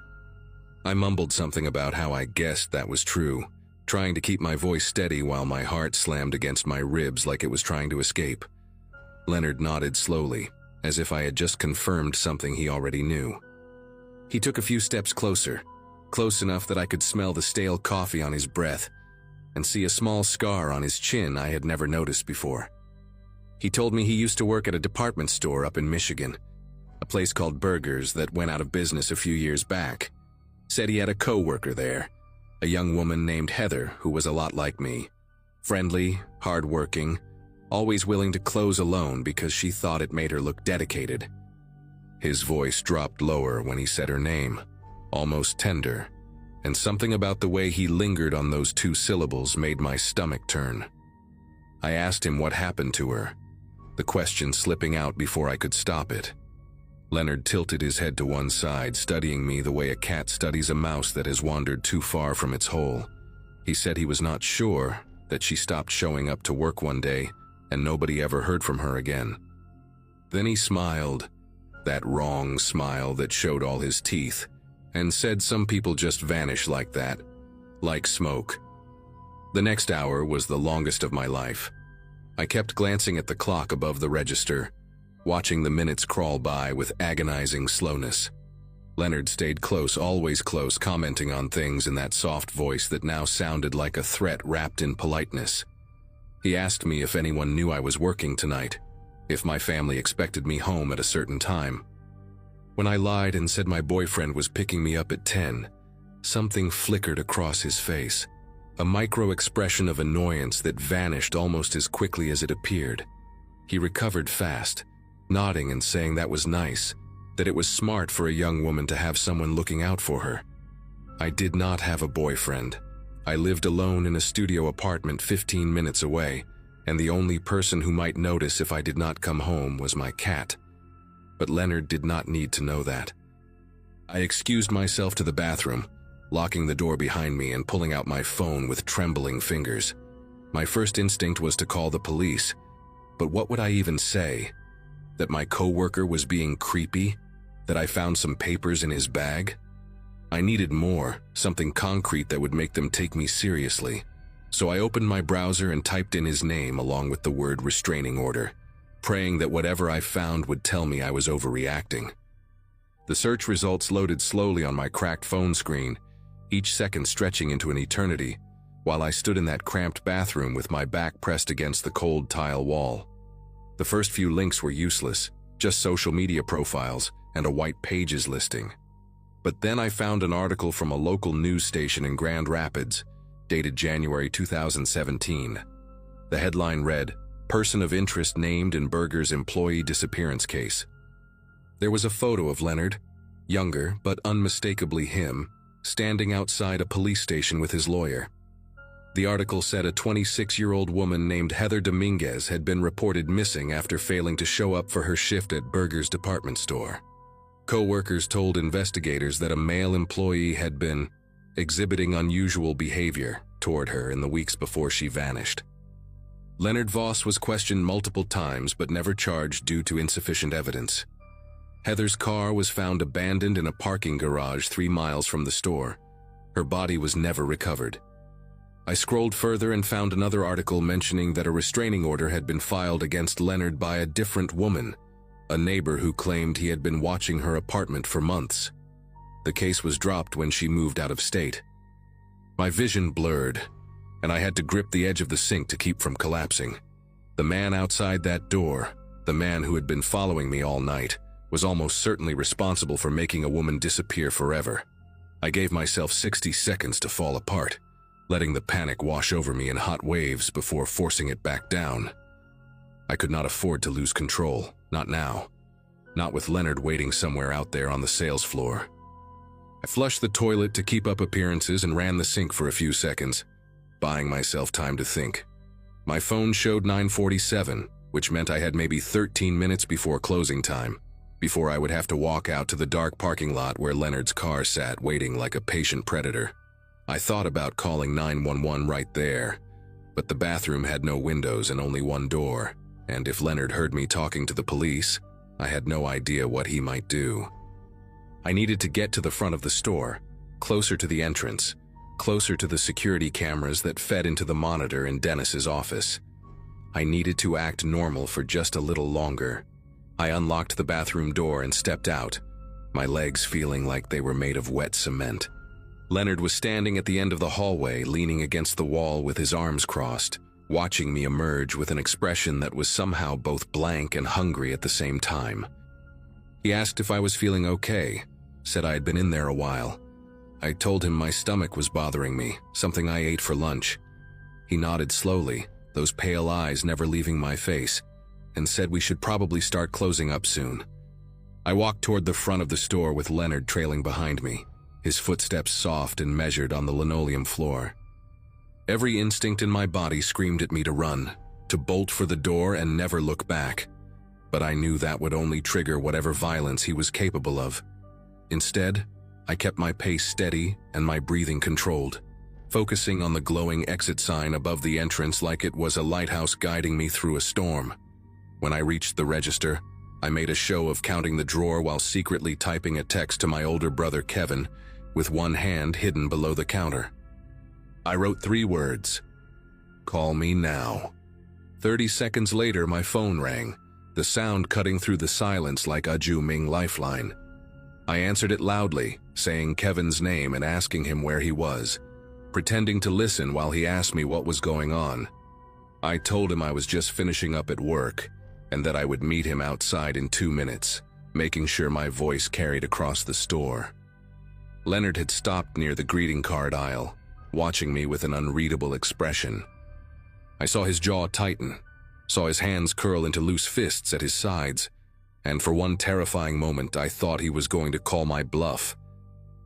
I mumbled something about how I guessed that was true, trying to keep my voice steady while my heart slammed against my ribs like it was trying to escape. Leonard nodded slowly, as if I had just confirmed something he already knew. He took a few steps closer, close enough that I could smell the stale coffee on his breath and see a small scar on his chin I had never noticed before. He told me he used to work at a department store up in Michigan, a place called Burgers that went out of business a few years back. Said he had a coworker there, a young woman named Heather who was a lot like me. Friendly, hardworking, always willing to close alone because she thought it made her look dedicated. His voice dropped lower when he said her name, almost tender, and something about the way he lingered on those two syllables made my stomach turn. I asked him what happened to her, the question slipping out before I could stop it. Leonard tilted his head to one side, studying me the way a cat studies a mouse that has wandered too far from its hole. He said he was not sure, that she stopped showing up to work one day and nobody ever heard from her again. Then he smiled, that wrong smile that showed all his teeth, and said some people just vanish like that, like smoke. The next hour was the longest of my life. I kept glancing at the clock above the register, watching the minutes crawl by with agonizing slowness. Leonard stayed close, always close, commenting on things in that soft voice that now sounded like a threat wrapped in politeness. He asked me if anyone knew I was working tonight, if my family expected me home at a certain time. When I lied and said my boyfriend was picking me up at 10, something flickered across his face, a micro-expression of annoyance that vanished almost as quickly as it appeared. He recovered fast, nodding and saying that was nice, that it was smart for a young woman to have someone looking out for her. I did not have a boyfriend. I lived alone in a studio apartment 15 minutes away, and the only person who might notice if I did not come home was my cat. But Leonard did not need to know that. I excused myself to the bathroom, locking the door behind me and pulling out my phone with trembling fingers. My first instinct was to call the police, but what would I even say? That my coworker was being creepy? That I found some papers in his bag? I needed more, something concrete that would make them take me seriously. So I opened my browser and typed in his name along with the word restraining order, praying that whatever I found would tell me I was overreacting. The search results loaded slowly on my cracked phone screen, each second stretching into an eternity, while I stood in that cramped bathroom with my back pressed against the cold tile wall. The first few links were useless, just social media profiles and a white pages listing. But then I found an article from a local news station in Grand Rapids, dated January 2017. The headline read, "Person of interest named in Berger's employee disappearance case." There was a photo of Leonard, younger but unmistakably him, standing outside a police station with his lawyer. The article said a 26-year-old woman named Heather Dominguez had been reported missing after failing to show up for her shift at Berger's department store. Co-workers told investigators that a male employee had been exhibiting unusual behavior toward her in the weeks before she vanished. Leonard Voss was questioned multiple times but never charged due to insufficient evidence. Heather's car was found abandoned in a parking garage 3 miles from the store. Her body was never recovered. I scrolled further and found another article mentioning that a restraining order had been filed against Leonard by a different woman, a neighbor who claimed he had been watching her apartment for months. The case was dropped when she moved out of state. My vision blurred, and I had to grip the edge of the sink to keep from collapsing. The man outside that door, the man who had been following me all night, was almost certainly responsible for making a woman disappear forever. I gave myself 60 seconds to fall apart, letting the panic wash over me in hot waves before forcing it back down. I could not afford to lose control, not now. Not with Leonard waiting somewhere out there on the sales floor. I flushed the toilet to keep up appearances and ran the sink for a few seconds, buying myself time to think. My phone showed 9:47, which meant I had maybe 13 minutes before closing time, before I would have to walk out to the dark parking lot where Leonard's car sat waiting like a patient predator. I thought about calling 911 right there, but the bathroom had no windows and only one door, and if Leonard heard me talking to the police, I had no idea what he might do. I needed to get to the front of the store, closer to the entrance, closer to the security cameras that fed into the monitor in Dennis's office. I needed to act normal for just a little longer. I unlocked the bathroom door and stepped out, my legs feeling like they were made of wet cement. Leonard was standing at the end of the hallway, leaning against the wall with his arms crossed, watching me emerge with an expression that was somehow both blank and hungry at the same time. He asked if I was feeling okay, said I had been in there a while. I told him my stomach was bothering me, something I ate for lunch. He nodded slowly, those pale eyes never leaving my face, and said we should probably start closing up soon. I walked toward the front of the store with Leonard trailing behind me, his footsteps soft and measured on the linoleum floor. Every instinct in my body screamed at me to run, to bolt for the door and never look back. But I knew that would only trigger whatever violence he was capable of. Instead, I kept my pace steady and my breathing controlled, focusing on the glowing exit sign above the entrance like it was a lighthouse guiding me through a storm. When I reached the register, I made a show of counting the drawer while secretly typing a text to my older brother Kevin, with one hand hidden below the counter. I wrote 3 words: "Call me now." 30 seconds later, my phone rang, the sound cutting through the silence like a Ju-Ming lifeline. I answered it loudly, saying Kevin's name and asking him where he was, pretending to listen while he asked me what was going on. I told him I was just finishing up at work and that I would meet him outside in 2 minutes, making sure my voice carried across the store. Leonard had stopped near the greeting card aisle, watching me with an unreadable expression. I saw his jaw tighten, saw his hands curl into loose fists at his sides, and for one terrifying moment I thought he was going to call my bluff.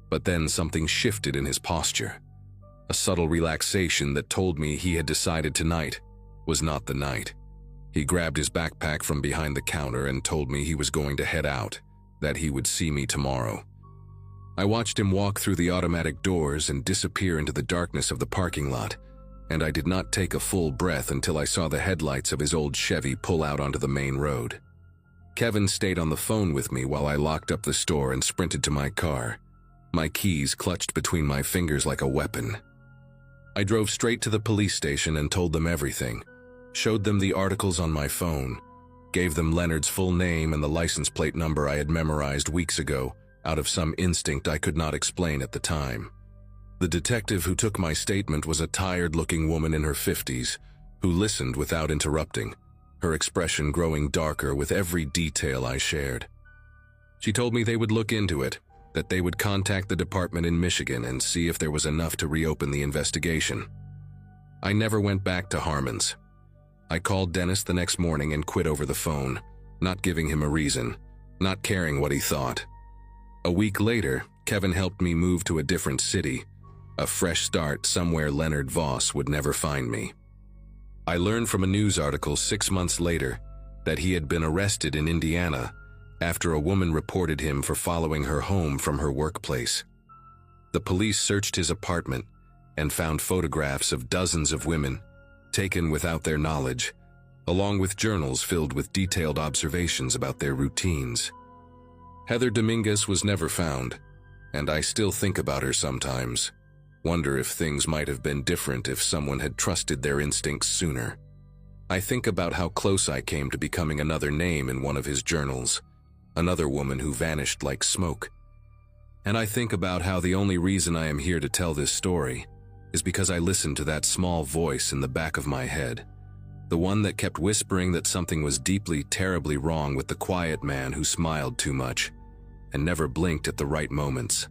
But then something shifted in his posture, a subtle relaxation that told me he had decided tonight was not the night. He grabbed his backpack from behind the counter and told me he was going to head out, that he would see me tomorrow. I watched him walk through the automatic doors and disappear into the darkness of the parking lot, and I did not take a full breath until I saw the headlights of his old Chevy pull out onto the main road. Kevin stayed on the phone with me while I locked up the store and sprinted to my car, my keys clutched between my fingers like a weapon. I drove straight to the police station and told them everything, showed them the articles on my phone, gave them Leonard's full name and the license plate number I had memorized weeks ago out of some instinct I could not explain at the time. The detective who took my statement was a tired-looking woman in her 50s who listened without interrupting, her expression growing darker with every detail I shared. She told me they would look into it, that they would contact the department in Michigan and see if there was enough to reopen the investigation. I never went back to Harmon's. I called Dennis the next morning and quit over the phone, not giving him a reason, not caring what he thought. A week later, Kevin helped me move to a different city, a fresh start somewhere Leonard Voss would never find me. I learned from a news article 6 months later that he had been arrested in Indiana after a woman reported him for following her home from her workplace. The police searched his apartment and found photographs of dozens of women, taken without their knowledge, along with journals filled with detailed observations about their routines. Heather Dominguez was never found, and I still think about her sometimes, wonder if things might have been different if someone had trusted their instincts sooner. I think about how close I came to becoming another name in one of his journals, another woman who vanished like smoke. And I think about how the only reason I am here to tell this story is because I listened to that small voice in the back of my head, the one that kept whispering that something was deeply, terribly wrong with the quiet man who smiled too much and never blinked at the right moments.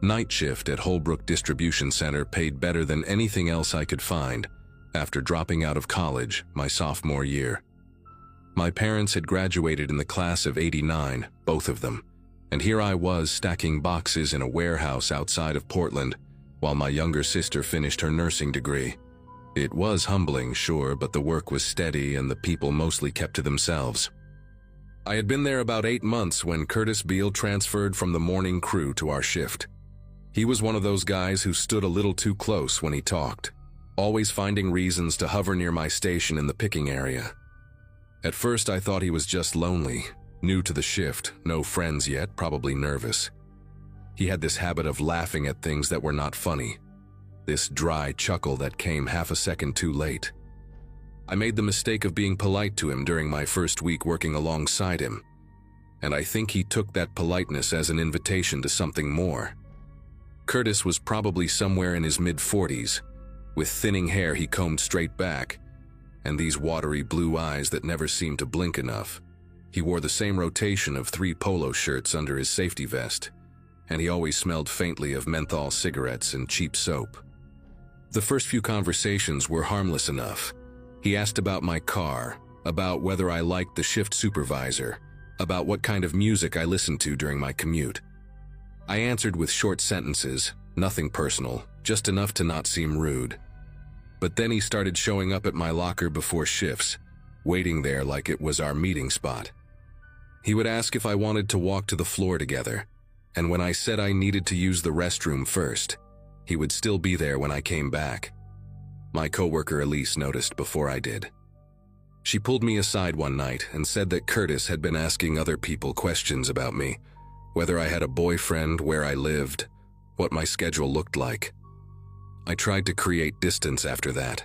Night shift at Holbrook Distribution Center paid better than anything else I could find after dropping out of college my sophomore year. My parents had graduated in the class of '89, both of them, and here I was stacking boxes in a warehouse outside of Portland while my younger sister finished her nursing degree. It was humbling, sure, but the work was steady and the people mostly kept to themselves. I had been there about 8 months when Curtis Beale transferred from the morning crew to our shift. He was one of those guys who stood a little too close when he talked, always finding reasons to hover near my station in the picking area. At first I thought he was just lonely, new to the shift, no friends yet, probably nervous. He had this habit of laughing at things that were not funny, this dry chuckle that came half a second too late. I made the mistake of being polite to him during my first week working alongside him, and I think he took that politeness as an invitation to something more. Curtis was probably somewhere in his mid-40s, with thinning hair he combed straight back, and these watery blue eyes that never seemed to blink enough. He wore the same rotation of 3 polo shirts under his safety vest, and he always smelled faintly of menthol cigarettes and cheap soap. The first few conversations were harmless enough. He asked about my car, about whether I liked the shift supervisor, about what kind of music I listened to during my commute. I answered with short sentences, nothing personal, just enough to not seem rude. But then he started showing up at my locker before shifts, waiting there like it was our meeting spot. He would ask if I wanted to walk to the floor together, and when I said I needed to use the restroom first, he would still be there when I came back. My coworker Elise noticed before I did. She pulled me aside one night and said that Curtis had been asking other people questions about me, whether I had a boyfriend, where I lived, what my schedule looked like. I tried to create distance after that.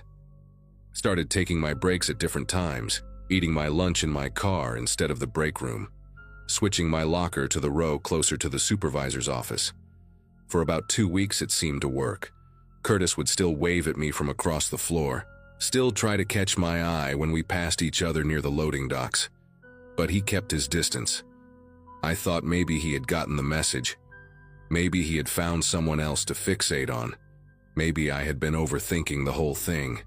Started taking my breaks at different times, eating my lunch in my car instead of the break room. switching my locker to the row closer to the supervisor's office. For about 2 weeks it seemed to work. Curtis would still wave at me from across the floor, still try to catch my eye when we passed each other near the loading docks. But he kept his distance. I thought maybe he had gotten the message. Maybe he had found someone else to fixate on. Maybe I had been overthinking the whole thing.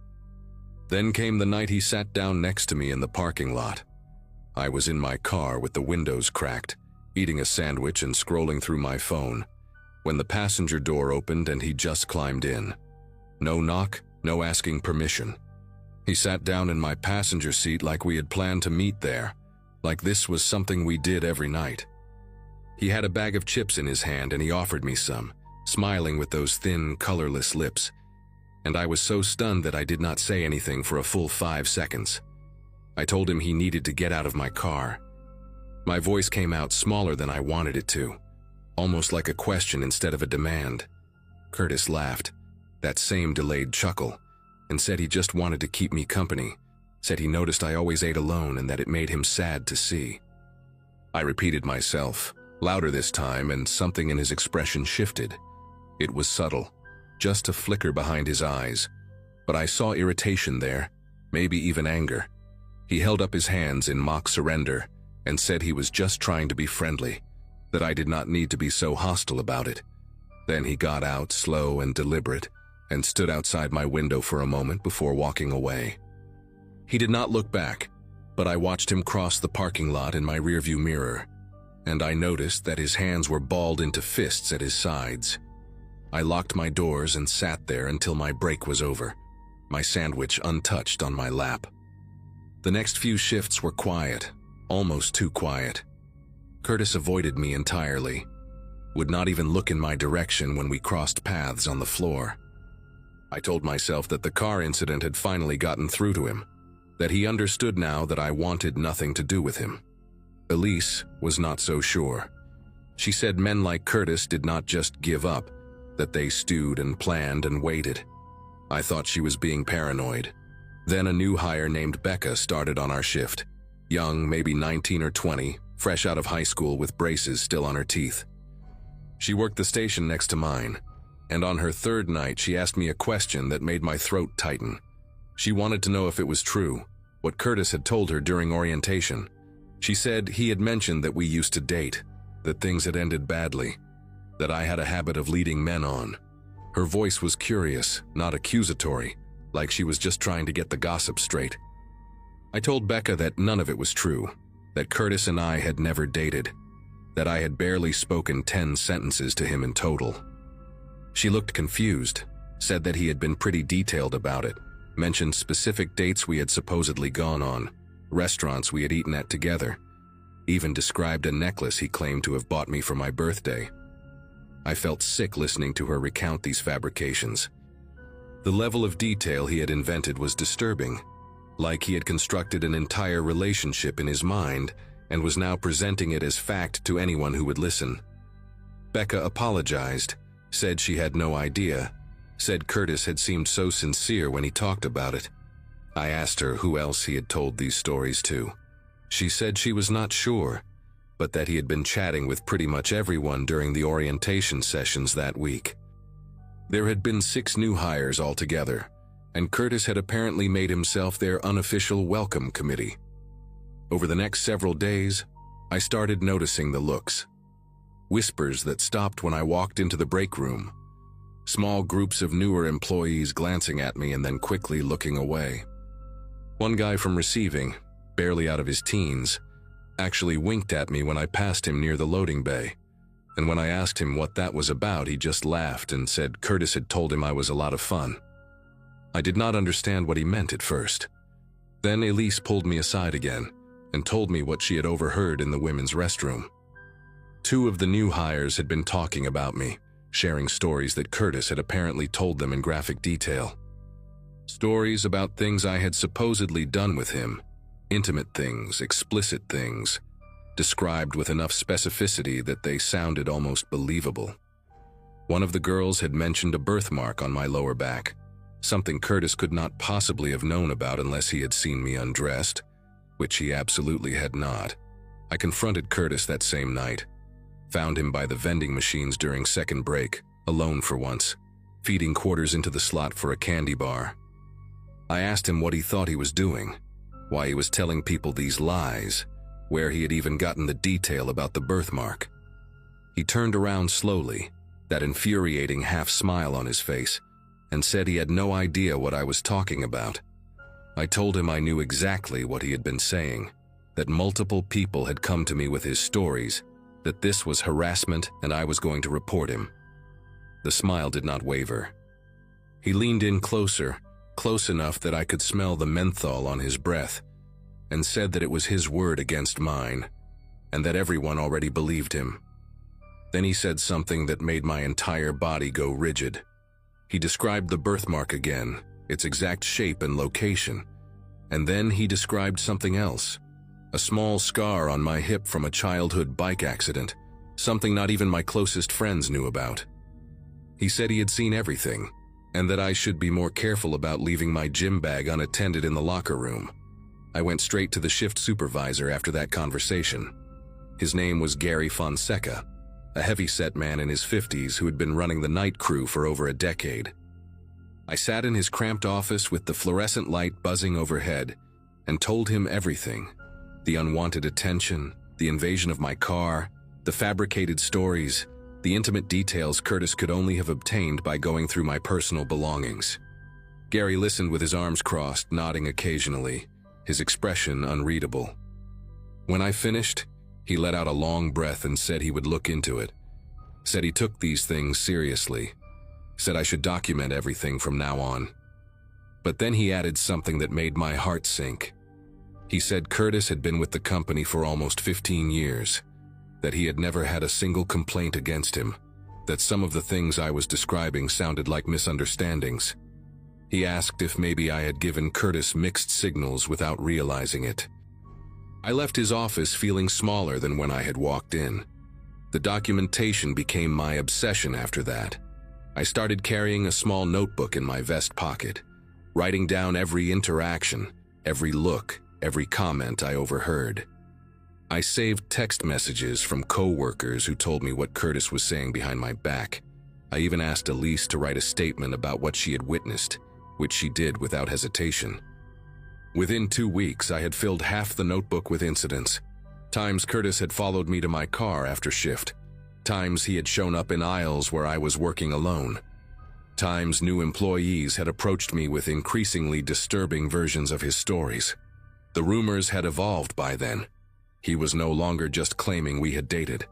Then came the night he sat down next to me in the parking lot. I was in my car with the windows cracked, eating a sandwich and scrolling through my phone, when the passenger door opened and he just climbed in. No knock, no asking permission. He sat down in my passenger seat like we had planned to meet there, like this was something we did every night. He had a bag of chips in his hand and he offered me some, smiling with those thin, colorless lips. And I was so stunned that I did not say anything for a full 5 seconds. I told him he needed to get out of my car. My voice came out smaller than I wanted it to, almost like a question instead of a demand. Curtis laughed, that same delayed chuckle, and said he just wanted to keep me company, said he noticed I always ate alone and that it made him sad to see. I repeated myself, louder this time, and something in his expression shifted. It was subtle, just a flicker behind his eyes, but I saw irritation there, maybe even anger. He held up his hands in mock surrender and said he was just trying to be friendly, that I did not need to be so hostile about it. Then he got out, slow and deliberate, and stood outside my window for a moment before walking away. He did not look back, but I watched him cross the parking lot in my rearview mirror, and I noticed that his hands were balled into fists at his sides. I locked my doors and sat there until my break was over, my sandwich untouched on my lap. The next few shifts were quiet, almost too quiet. Curtis avoided me entirely, would not even look in my direction when we crossed paths on the floor. I told myself that the car incident had finally gotten through to him, that he understood now that I wanted nothing to do with him. Elise was not so sure. She said men like Curtis did not just give up, that they stewed and planned and waited. I thought she was being paranoid. Then a new hire named Becca started on our shift. Young, maybe 19 or 20, fresh out of high school with braces still on her teeth. She worked the station next to mine, and on her 3rd night she asked me a question that made my throat tighten. She wanted to know if it was true, what Curtis had told her during orientation. She said he had mentioned that we used to date, that things had ended badly, that I had a habit of leading men on. Her voice was curious, not accusatory, like she was just trying to get the gossip straight. I told Becca that none of it was true, that Curtis and I had never dated, that I had barely spoken 10 sentences to him in total. She looked confused, said that he had been pretty detailed about it, mentioned specific dates we had supposedly gone on, restaurants we had eaten at together, even described a necklace he claimed to have bought me for my birthday. I felt sick listening to her recount these fabrications. The level of detail he had invented was disturbing, like he had constructed an entire relationship in his mind and was now presenting it as fact to anyone who would listen. Becca apologized, said she had no idea, said Curtis had seemed so sincere when he talked about it. I asked her who else he had told these stories to. She said she was not sure, but that he had been chatting with pretty much everyone during the orientation sessions that week. There had been 6 new hires altogether, and Curtis had apparently made himself their unofficial welcome committee. Over the next several days, I started noticing the looks. Whispers that stopped when I walked into the break room. Small groups of newer employees glancing at me and then quickly looking away. One guy from receiving, barely out of his teens, actually winked at me when I passed him near the loading bay, and when I asked him what that was about, he just laughed and said Curtis had told him I was a lot of fun. I did not understand what he meant at first. Then Elise pulled me aside again and told me what she had overheard in the women's restroom. 2 of the new hires had been talking about me, sharing stories that Curtis had apparently told them in graphic detail. Stories about things I had supposedly done with him, intimate things, explicit things, described with enough specificity that they sounded almost believable. One of the girls had mentioned a birthmark on my lower back, something Curtis could not possibly have known about unless he had seen me undressed, which he absolutely had not. I confronted Curtis that same night, found him by the vending machines during second break, alone for once, feeding quarters into the slot for a candy bar. I asked him what he thought he was doing, why he was telling people these lies, where he had even gotten the detail about the birthmark. He turned around slowly, that infuriating half-smile on his face, and said he had no idea what I was talking about. I told him I knew exactly what he had been saying, that multiple people had come to me with his stories, that this was harassment and I was going to report him. The smile did not waver. He leaned in closer, close enough that I could smell the menthol on his breath, and said that it was his word against mine, and that everyone already believed him. Then he said something that made my entire body go rigid. He described the birthmark again, its exact shape and location, and then he described something else, a small scar on my hip from a childhood bike accident, something not even my closest friends knew about. He said he had seen everything, and that I should be more careful about leaving my gym bag unattended in the locker room. I went straight to the shift supervisor after that conversation. His name was Gary Fonseca, a heavy-set man in his 50s who had been running the night crew for over a decade. I sat in his cramped office with the fluorescent light buzzing overhead and told him everything: the unwanted attention, the invasion of my car, the fabricated stories, the intimate details Curtis could only have obtained by going through my personal belongings. Gary listened with his arms crossed, nodding occasionally, his expression unreadable. When I finished, he let out a long breath and said he would look into it, said he took these things seriously, said I should document everything from now on. But then he added something that made my heart sink. He said Curtis had been with the company for almost 15 years, that he had never had a single complaint against him, that some of the things I was describing sounded like misunderstandings. He asked if maybe I had given Curtis mixed signals without realizing it. I left his office feeling smaller than when I had walked in. The documentation became my obsession after that. I started carrying a small notebook in my vest pocket, writing down every interaction, every look, every comment I overheard. I saved text messages from coworkers who told me what Curtis was saying behind my back. I even asked Elise to write a statement about what she had witnessed, which she did without hesitation. Within 2 weeks, I had filled half the notebook with incidents. Times Curtis had followed me to my car after shift. Times he had shown up in aisles where I was working alone. Times new employees had approached me with increasingly disturbing versions of his stories. The rumors had evolved by then. He was no longer just claiming we had dated.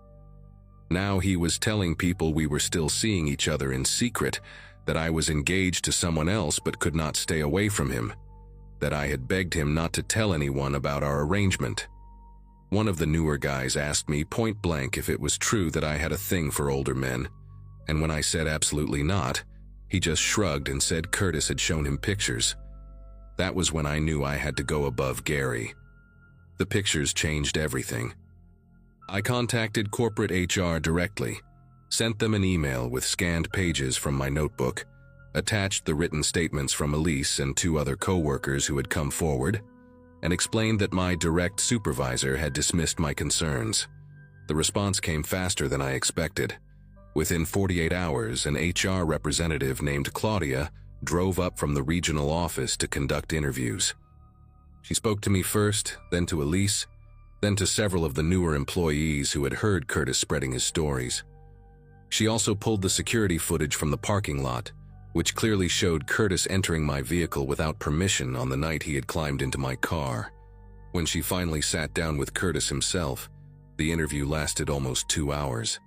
Now he was telling people we were still seeing each other in secret, that I was engaged to someone else but could not stay away from him, that I had begged him not to tell anyone about our arrangement. One of the newer guys asked me point blank if it was true that I had a thing for older men, and when I said absolutely not, he just shrugged and said Curtis had shown him pictures. That was when I knew I had to go above Gary. The pictures changed everything. I contacted corporate HR directly, sent them an email with scanned pages from my notebook, attached the written statements from Elise and 2 other coworkers who had come forward, and explained that my direct supervisor had dismissed my concerns. The response came faster than I expected. Within 48 hours, an HR representative named Claudia drove up from the regional office to conduct interviews. She spoke to me first, then to Elise, then to several of the newer employees who had heard Curtis spreading his stories. She also pulled the security footage from the parking lot, which clearly showed Curtis entering my vehicle without permission on the night he had climbed into my car. When she finally sat down with Curtis himself, the interview lasted almost 2 hours.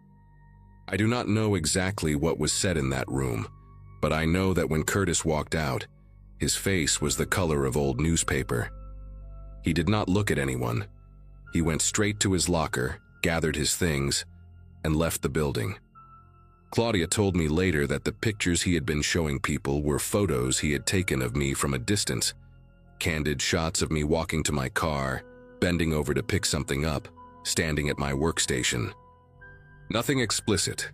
I do not know exactly what was said in that room, but I know that when Curtis walked out, his face was the color of old newspaper. He did not look at anyone. He went straight to his locker, gathered his things, and left the building. Claudia told me later that the pictures he had been showing people were photos he had taken of me from a distance, candid shots of me walking to my car, bending over to pick something up, standing at my workstation. Nothing explicit,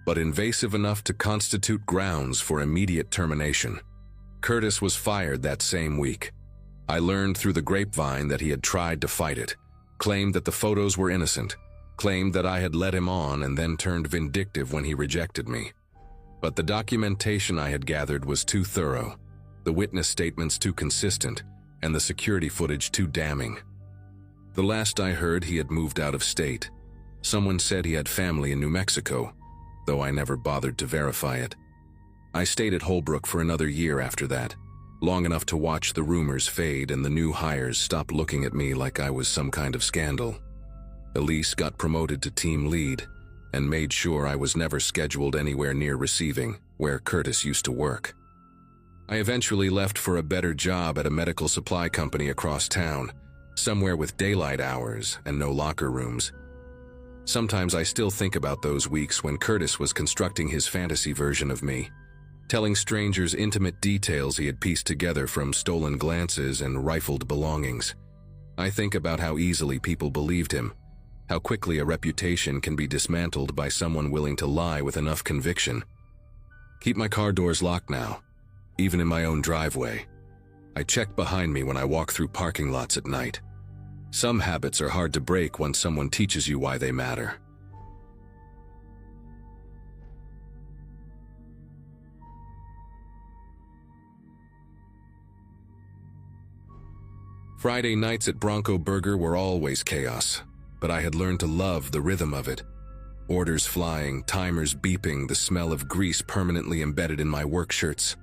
but invasive enough to constitute grounds for immediate termination. Curtis was fired that same week. I learned through the grapevine that he had tried to fight it, claimed that the photos were innocent, claimed that I had led him on and then turned vindictive when he rejected me. But the documentation I had gathered was too thorough, the witness statements too consistent, and the security footage too damning. The last I heard, he had moved out of state. Someone said he had family in New Mexico, though I never bothered to verify it. I stayed at Holbrook for another year after that, long enough to watch the rumors fade and the new hires stop looking at me like I was some kind of scandal. Elise got promoted to team lead and made sure I was never scheduled anywhere near receiving, where Curtis used to work. I eventually left for a better job at a medical supply company across town, somewhere with daylight hours and no locker rooms. Sometimes I still think about those weeks when Curtis was constructing his fantasy version of me, telling strangers intimate details he had pieced together from stolen glances and rifled belongings. I think about how easily people believed him, how quickly a reputation can be dismantled by someone willing to lie with enough conviction. Keep my car doors locked now, even in my own driveway. I check behind me when I walk through parking lots at night. Some habits are hard to break once someone teaches you why they matter. Friday nights at Bronco Burger were always chaos, but I had learned to love the rhythm of it. Orders flying, timers beeping, the smell of grease permanently embedded in my work shirts.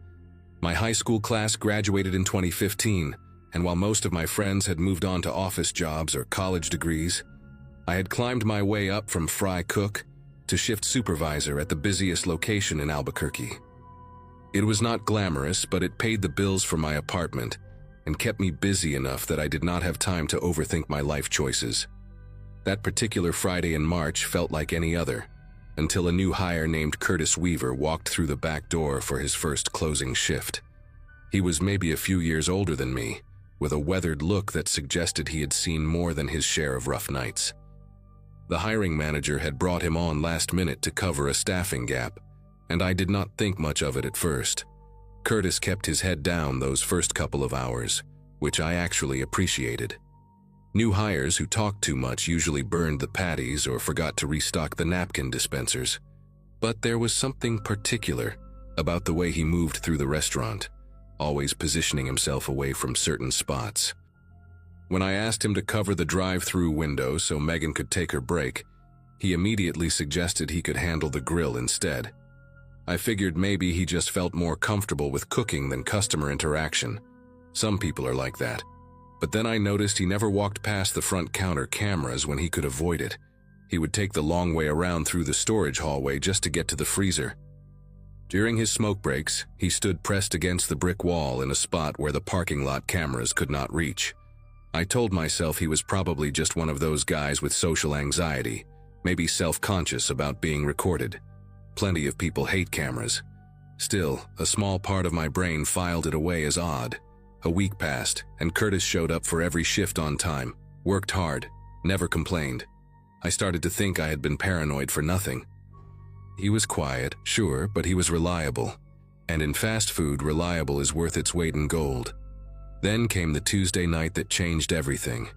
My high school class graduated in 2015, and while most of my friends had moved on to office jobs or college degrees, I had climbed my way up from fry cook to shift supervisor at the busiest location in Albuquerque. It was not glamorous, but it paid the bills for my apartment and kept me busy enough that I did not have time to overthink my life choices. That particular Friday in March felt like any other, until a new hire named Curtis Weaver walked through the back door for his first closing shift. He was maybe a few years older than me, with a weathered look that suggested he had seen more than his share of rough nights. The hiring manager had brought him on last minute to cover a staffing gap, and I did not think much of it at first. Curtis kept his head down those first couple of hours, which I actually appreciated. New hires who talked too much usually burned the patties or forgot to restock the napkin dispensers. But there was something particular about the way he moved through the restaurant, always positioning himself away from certain spots. When I asked him to cover the drive-through window so Megan could take her break, he immediately suggested he could handle the grill instead. I figured maybe he just felt more comfortable with cooking than customer interaction. Some people are like that. But then I noticed he never walked past the front counter cameras when he could avoid it. He would take the long way around through the storage hallway just to get to the freezer. During his smoke breaks, he stood pressed against the brick wall in a spot where the parking lot cameras could not reach. I told myself he was probably just one of those guys with social anxiety, maybe self-conscious about being recorded. Plenty of people hate cameras. Still, a small part of my brain filed it away as odd. A week passed, and Curtis showed up for every shift on time, worked hard, never complained. I started to think I had been paranoid for nothing. He was quiet, sure, but he was reliable. And in fast food, reliable is worth its weight in gold. Then came the Tuesday night that changed everything.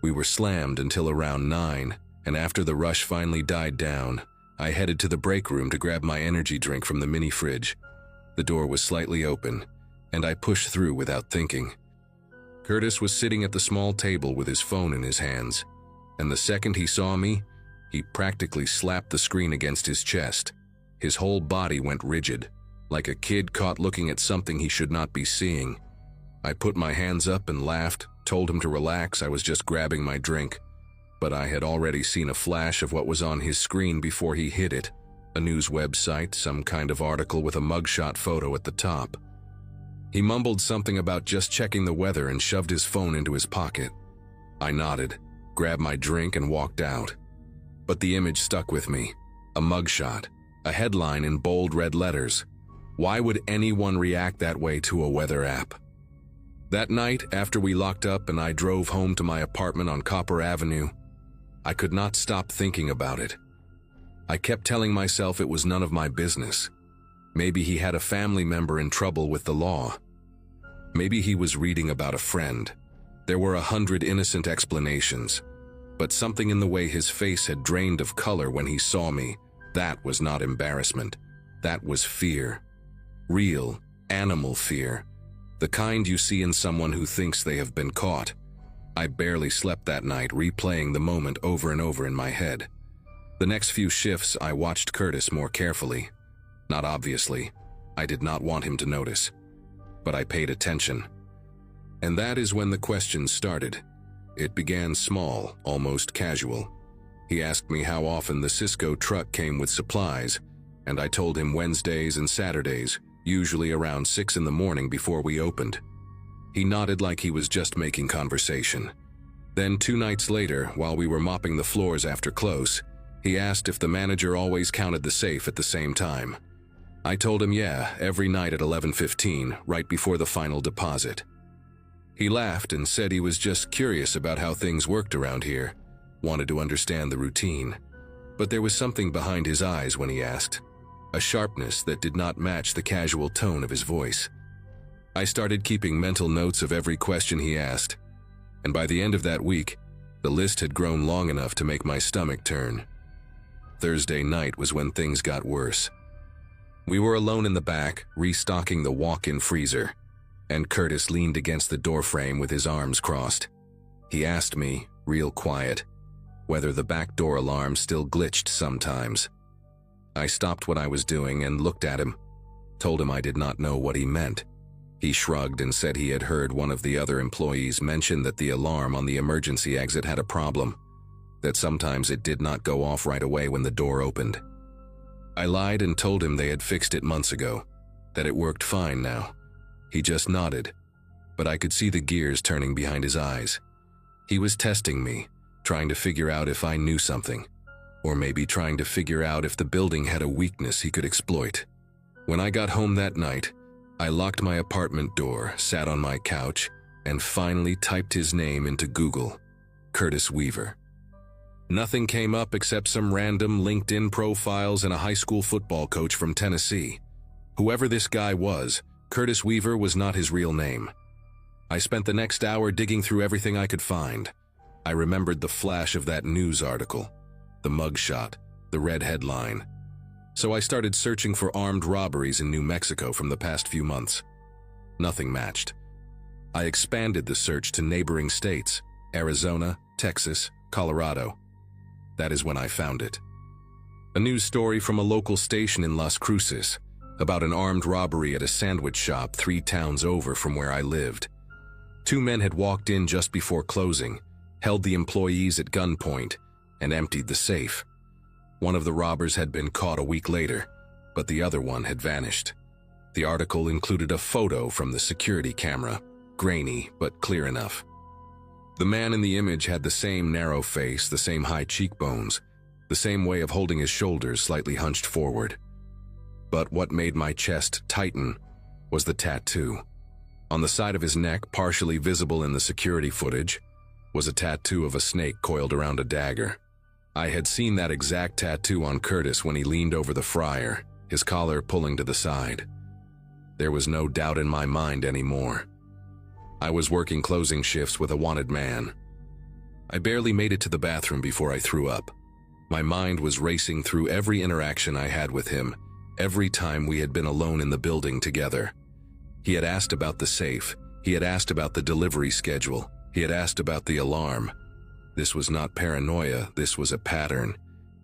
We were slammed until around 9, and after the rush finally died down, I headed to the break room to grab my energy drink from the mini fridge. The door was slightly open, and I pushed through without thinking. Curtis was sitting at the small table with his phone in his hands, and the second he saw me, he practically slapped the screen against his chest. His whole body went rigid, like a kid caught looking at something he should not be seeing. I put my hands up and laughed, told him to relax, I was just grabbing my drink. But I had already seen a flash of what was on his screen before he hit it. A news website, some kind of article with a mugshot photo at the top. He mumbled something about just checking the weather and shoved his phone into his pocket. I nodded, grabbed my drink and walked out. But the image stuck with me. A mugshot, a headline in bold red letters. Why would anyone react that way to a weather app? That night, after we locked up and I drove home to my apartment on Copper Avenue, I could not stop thinking about it. I kept telling myself it was none of my business. Maybe he had a family member in trouble with the law. Maybe he was reading about a friend. There were 100 innocent explanations. But something in the way his face had drained of color when he saw me, that was not embarrassment. That was fear. Real, animal fear. The kind you see in someone who thinks they have been caught. I barely slept that night, replaying the moment over and over in my head. The next few shifts, I watched Curtis more carefully. Not obviously. I did not want him to notice. But I paid attention. And that is when the questions started. It began small, almost casual. He asked me how often the Cisco truck came with supplies, and I told him Wednesdays and Saturdays, usually around 6 in the morning before we opened. He nodded like he was just making conversation. Then 2 nights later, while we were mopping the floors after close, he asked if the manager always counted the safe at the same time. I told him yeah, every night at 11:15, right before the final deposit. He laughed and said he was just curious about how things worked around here, wanted to understand the routine. But there was something behind his eyes when he asked, a sharpness that did not match the casual tone of his voice. I started keeping mental notes of every question he asked, and by the end of that week, the list had grown long enough to make my stomach turn. Thursday night was when things got worse. We were alone in the back, restocking the walk-in freezer, and Curtis leaned against the doorframe with his arms crossed. He asked me, real quiet, whether the back door alarm still glitched sometimes. I stopped what I was doing and looked at him, told him I did not know what he meant. He shrugged and said he had heard one of the other employees mention that the alarm on the emergency exit had a problem, that sometimes it did not go off right away when the door opened. I lied and told him they had fixed it months ago, that it worked fine now. He just nodded, but I could see the gears turning behind his eyes. He was testing me, trying to figure out if I knew something, or maybe trying to figure out if the building had a weakness he could exploit. When I got home that night, I locked my apartment door, sat on my couch, and finally typed his name into Google, Curtis Weaver. Nothing came up except some random LinkedIn profiles and a high school football coach from Tennessee. Whoever this guy was, Curtis Weaver was not his real name. I spent the next hour digging through everything I could find. I remembered the flash of that news article, the mugshot, the red headline. So I started searching for armed robberies in New Mexico from the past few months. Nothing matched. I expanded the search to neighboring states, Arizona, Texas, Colorado. That is when I found it. A news story from a local station in Las Cruces about an armed robbery at a sandwich shop 3 towns over from where I lived. 2 men had walked in just before closing, held the employees at gunpoint, and emptied the safe. One of the robbers had been caught a week later, but the other one had vanished. The article included a photo from the security camera, grainy but clear enough. The man in the image had the same narrow face, the same high cheekbones, the same way of holding his shoulders slightly hunched forward. But what made my chest tighten was the tattoo. On the side of his neck, partially visible in the security footage, was a tattoo of a snake coiled around a dagger. I had seen that exact tattoo on Curtis when he leaned over the fryer, his collar pulling to the side. There was no doubt in my mind anymore. I was working closing shifts with a wanted man. I barely made it to the bathroom before I threw up. My mind was racing through every interaction I had with him, every time we had been alone in the building together. He had asked about the safe. He had asked about the delivery schedule. He had asked about the alarm. This was not paranoia, this was a pattern.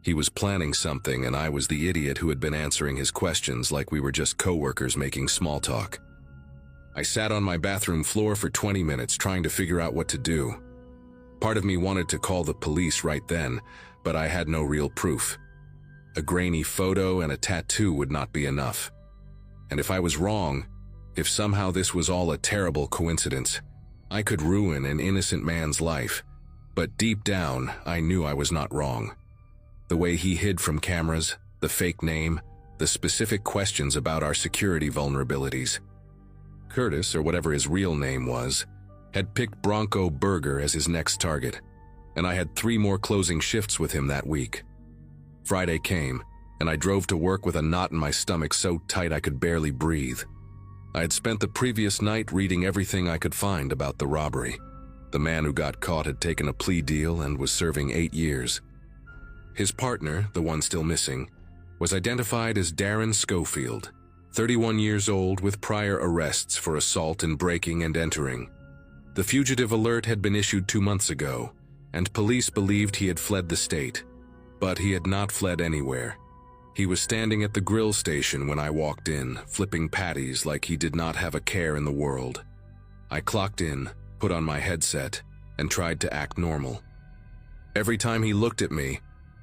He was planning something, and I was the idiot who had been answering his questions like we were just coworkers making small talk. I sat on my bathroom floor for 20 minutes trying to figure out what to do. Part of me wanted to call the police right then, but I had no real proof. A grainy photo and a tattoo would not be enough. And if I was wrong, if somehow this was all a terrible coincidence, I could ruin an innocent man's life. But deep down, I knew I was not wrong. The way he hid from cameras, the fake name, the specific questions about our security vulnerabilities. Curtis, or whatever his real name was, had picked Bronco Burger as his next target, and I had 3 more closing shifts with him that week. Friday came, and I drove to work with a knot in my stomach so tight I could barely breathe. I had spent the previous night reading everything I could find about the robbery. The man who got caught had taken a plea deal and was serving 8 years. His partner, the one still missing, was identified as Darren Schofield, 31 years old with prior arrests for assault and breaking and entering. The fugitive alert had been issued 2 months ago, and police believed he had fled the state. But he had not fled anywhere. He was standing at the grill station when I walked in, flipping patties like he did not have a care in the world. I clocked in, put on my headset, and tried to act normal. Every time he looked at me,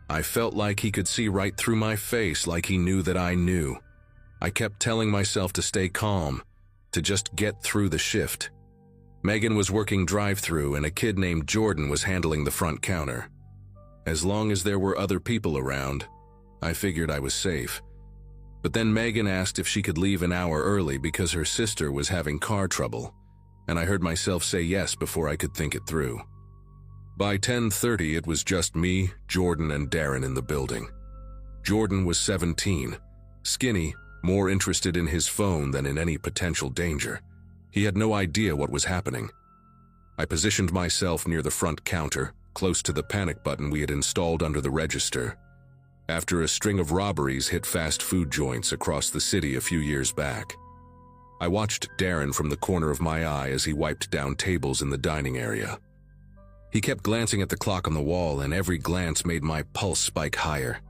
I felt like he could see right through my face, like he knew that I knew. I kept telling myself to stay calm, to just get through the shift. Megan was working drive-through and a kid named Jordan was handling the front counter. As long as there were other people around, I figured I was safe. But then Megan asked if she could leave an hour early because her sister was having car trouble, and I heard myself say yes before I could think it through. By 10:30, it was just me, Jordan, and Darren in the building. Jordan was 17, skinny, more interested in his phone than in any potential danger. He had no idea what was happening. I positioned myself near the front counter, close to the panic button we had installed under the register. After a string of robberies hit fast food joints across the city a few years back. I watched Darren from the corner of my eye as he wiped down tables in the dining area. He kept glancing at the clock on the wall, and every glance made my pulse spike higher.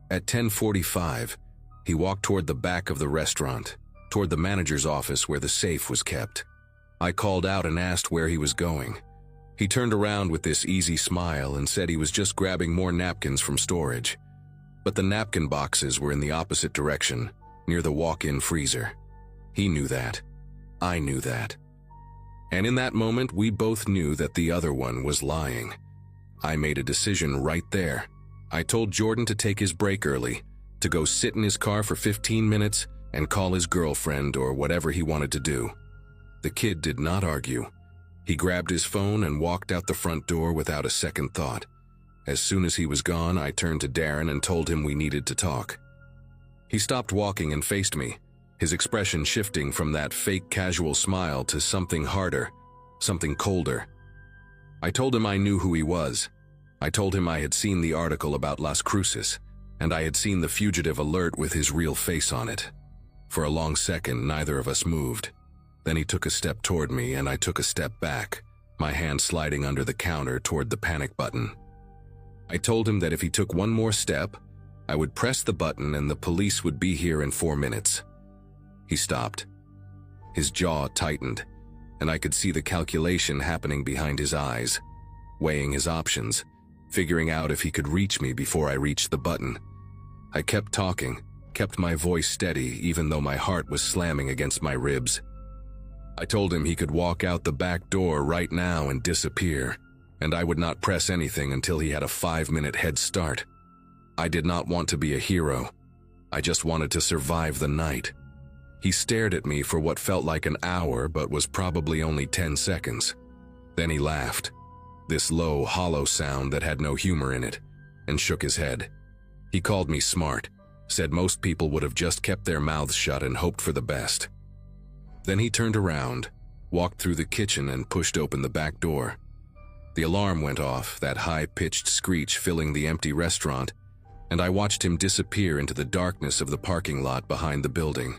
At 10:45, he walked toward the back of the restaurant, toward the manager's office where the safe was kept. I called out and asked where he was going. He turned around with this easy smile and said he was just grabbing more napkins from storage. But the napkin boxes were in the opposite direction, near the walk-in freezer. He knew that. I knew that. And in that moment, we both knew that the other one was lying. I made a decision right there. I told Jordan to take his break early, to go sit in his car for 15 minutes and call his girlfriend or whatever he wanted to do. The kid did not argue. He grabbed his phone and walked out the front door without a second thought. As soon as he was gone, I turned to Darren and told him we needed to talk. He stopped walking and faced me, his expression shifting from that fake casual smile to something harder, something colder. I told him I knew who he was. I told him I had seen the article about Las Cruces, and I had seen the fugitive alert with his real face on it. For a long second, neither of us moved. Then he took a step toward me, and I took a step back, my hand sliding under the counter toward the panic button. I told him that if he took one more step, I would press the button and the police would be here in 4 minutes. He stopped. His jaw tightened, and I could see the calculation happening behind his eyes, weighing his options, figuring out if he could reach me before I reached the button. I kept talking, kept my voice steady even though my heart was slamming against my ribs. I told him he could walk out the back door right now and disappear, and I would not press anything until he had a 5-minute head start. I did not want to be a hero. I just wanted to survive the night. He stared at me for what felt like an hour but was probably only 10 seconds. Then he laughed, this low, hollow sound that had no humor in it, and shook his head. He called me smart, said most people would have just kept their mouths shut and hoped for the best. Then he turned around, walked through the kitchen and pushed open the back door. The alarm went off, that high-pitched screech filling the empty restaurant, and I watched him disappear into the darkness of the parking lot behind the building.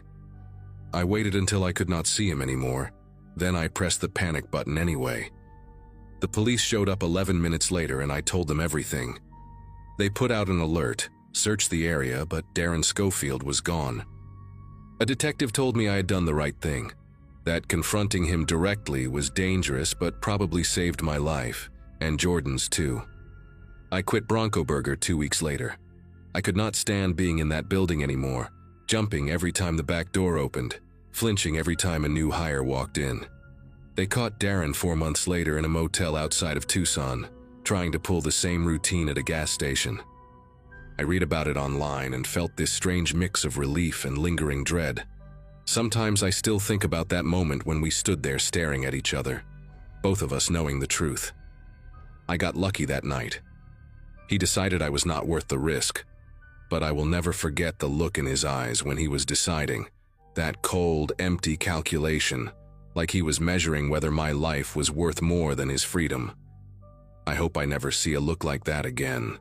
I waited until I could not see him anymore. Then I pressed the panic button anyway. The police showed up 11 minutes later and I told them everything. They put out an alert, searched the area, but Darren Schofield was gone. A detective told me I had done the right thing, that confronting him directly was dangerous but probably saved my life, and Jordan's too. I quit Bronco Burger 2 weeks later. I could not stand being in that building anymore, jumping every time the back door opened, flinching every time a new hire walked in. They caught Darren 4 months later in a motel outside of Tucson, trying to pull the same routine at a gas station. I read about it online and felt this strange mix of relief and lingering dread. Sometimes I still think about that moment when we stood there staring at each other, both of us knowing the truth. I got lucky that night. He decided I was not worth the risk, but I will never forget the look in his eyes when he was deciding, that cold, empty calculation, like he was measuring whether my life was worth more than his freedom. I hope I never see a look like that again.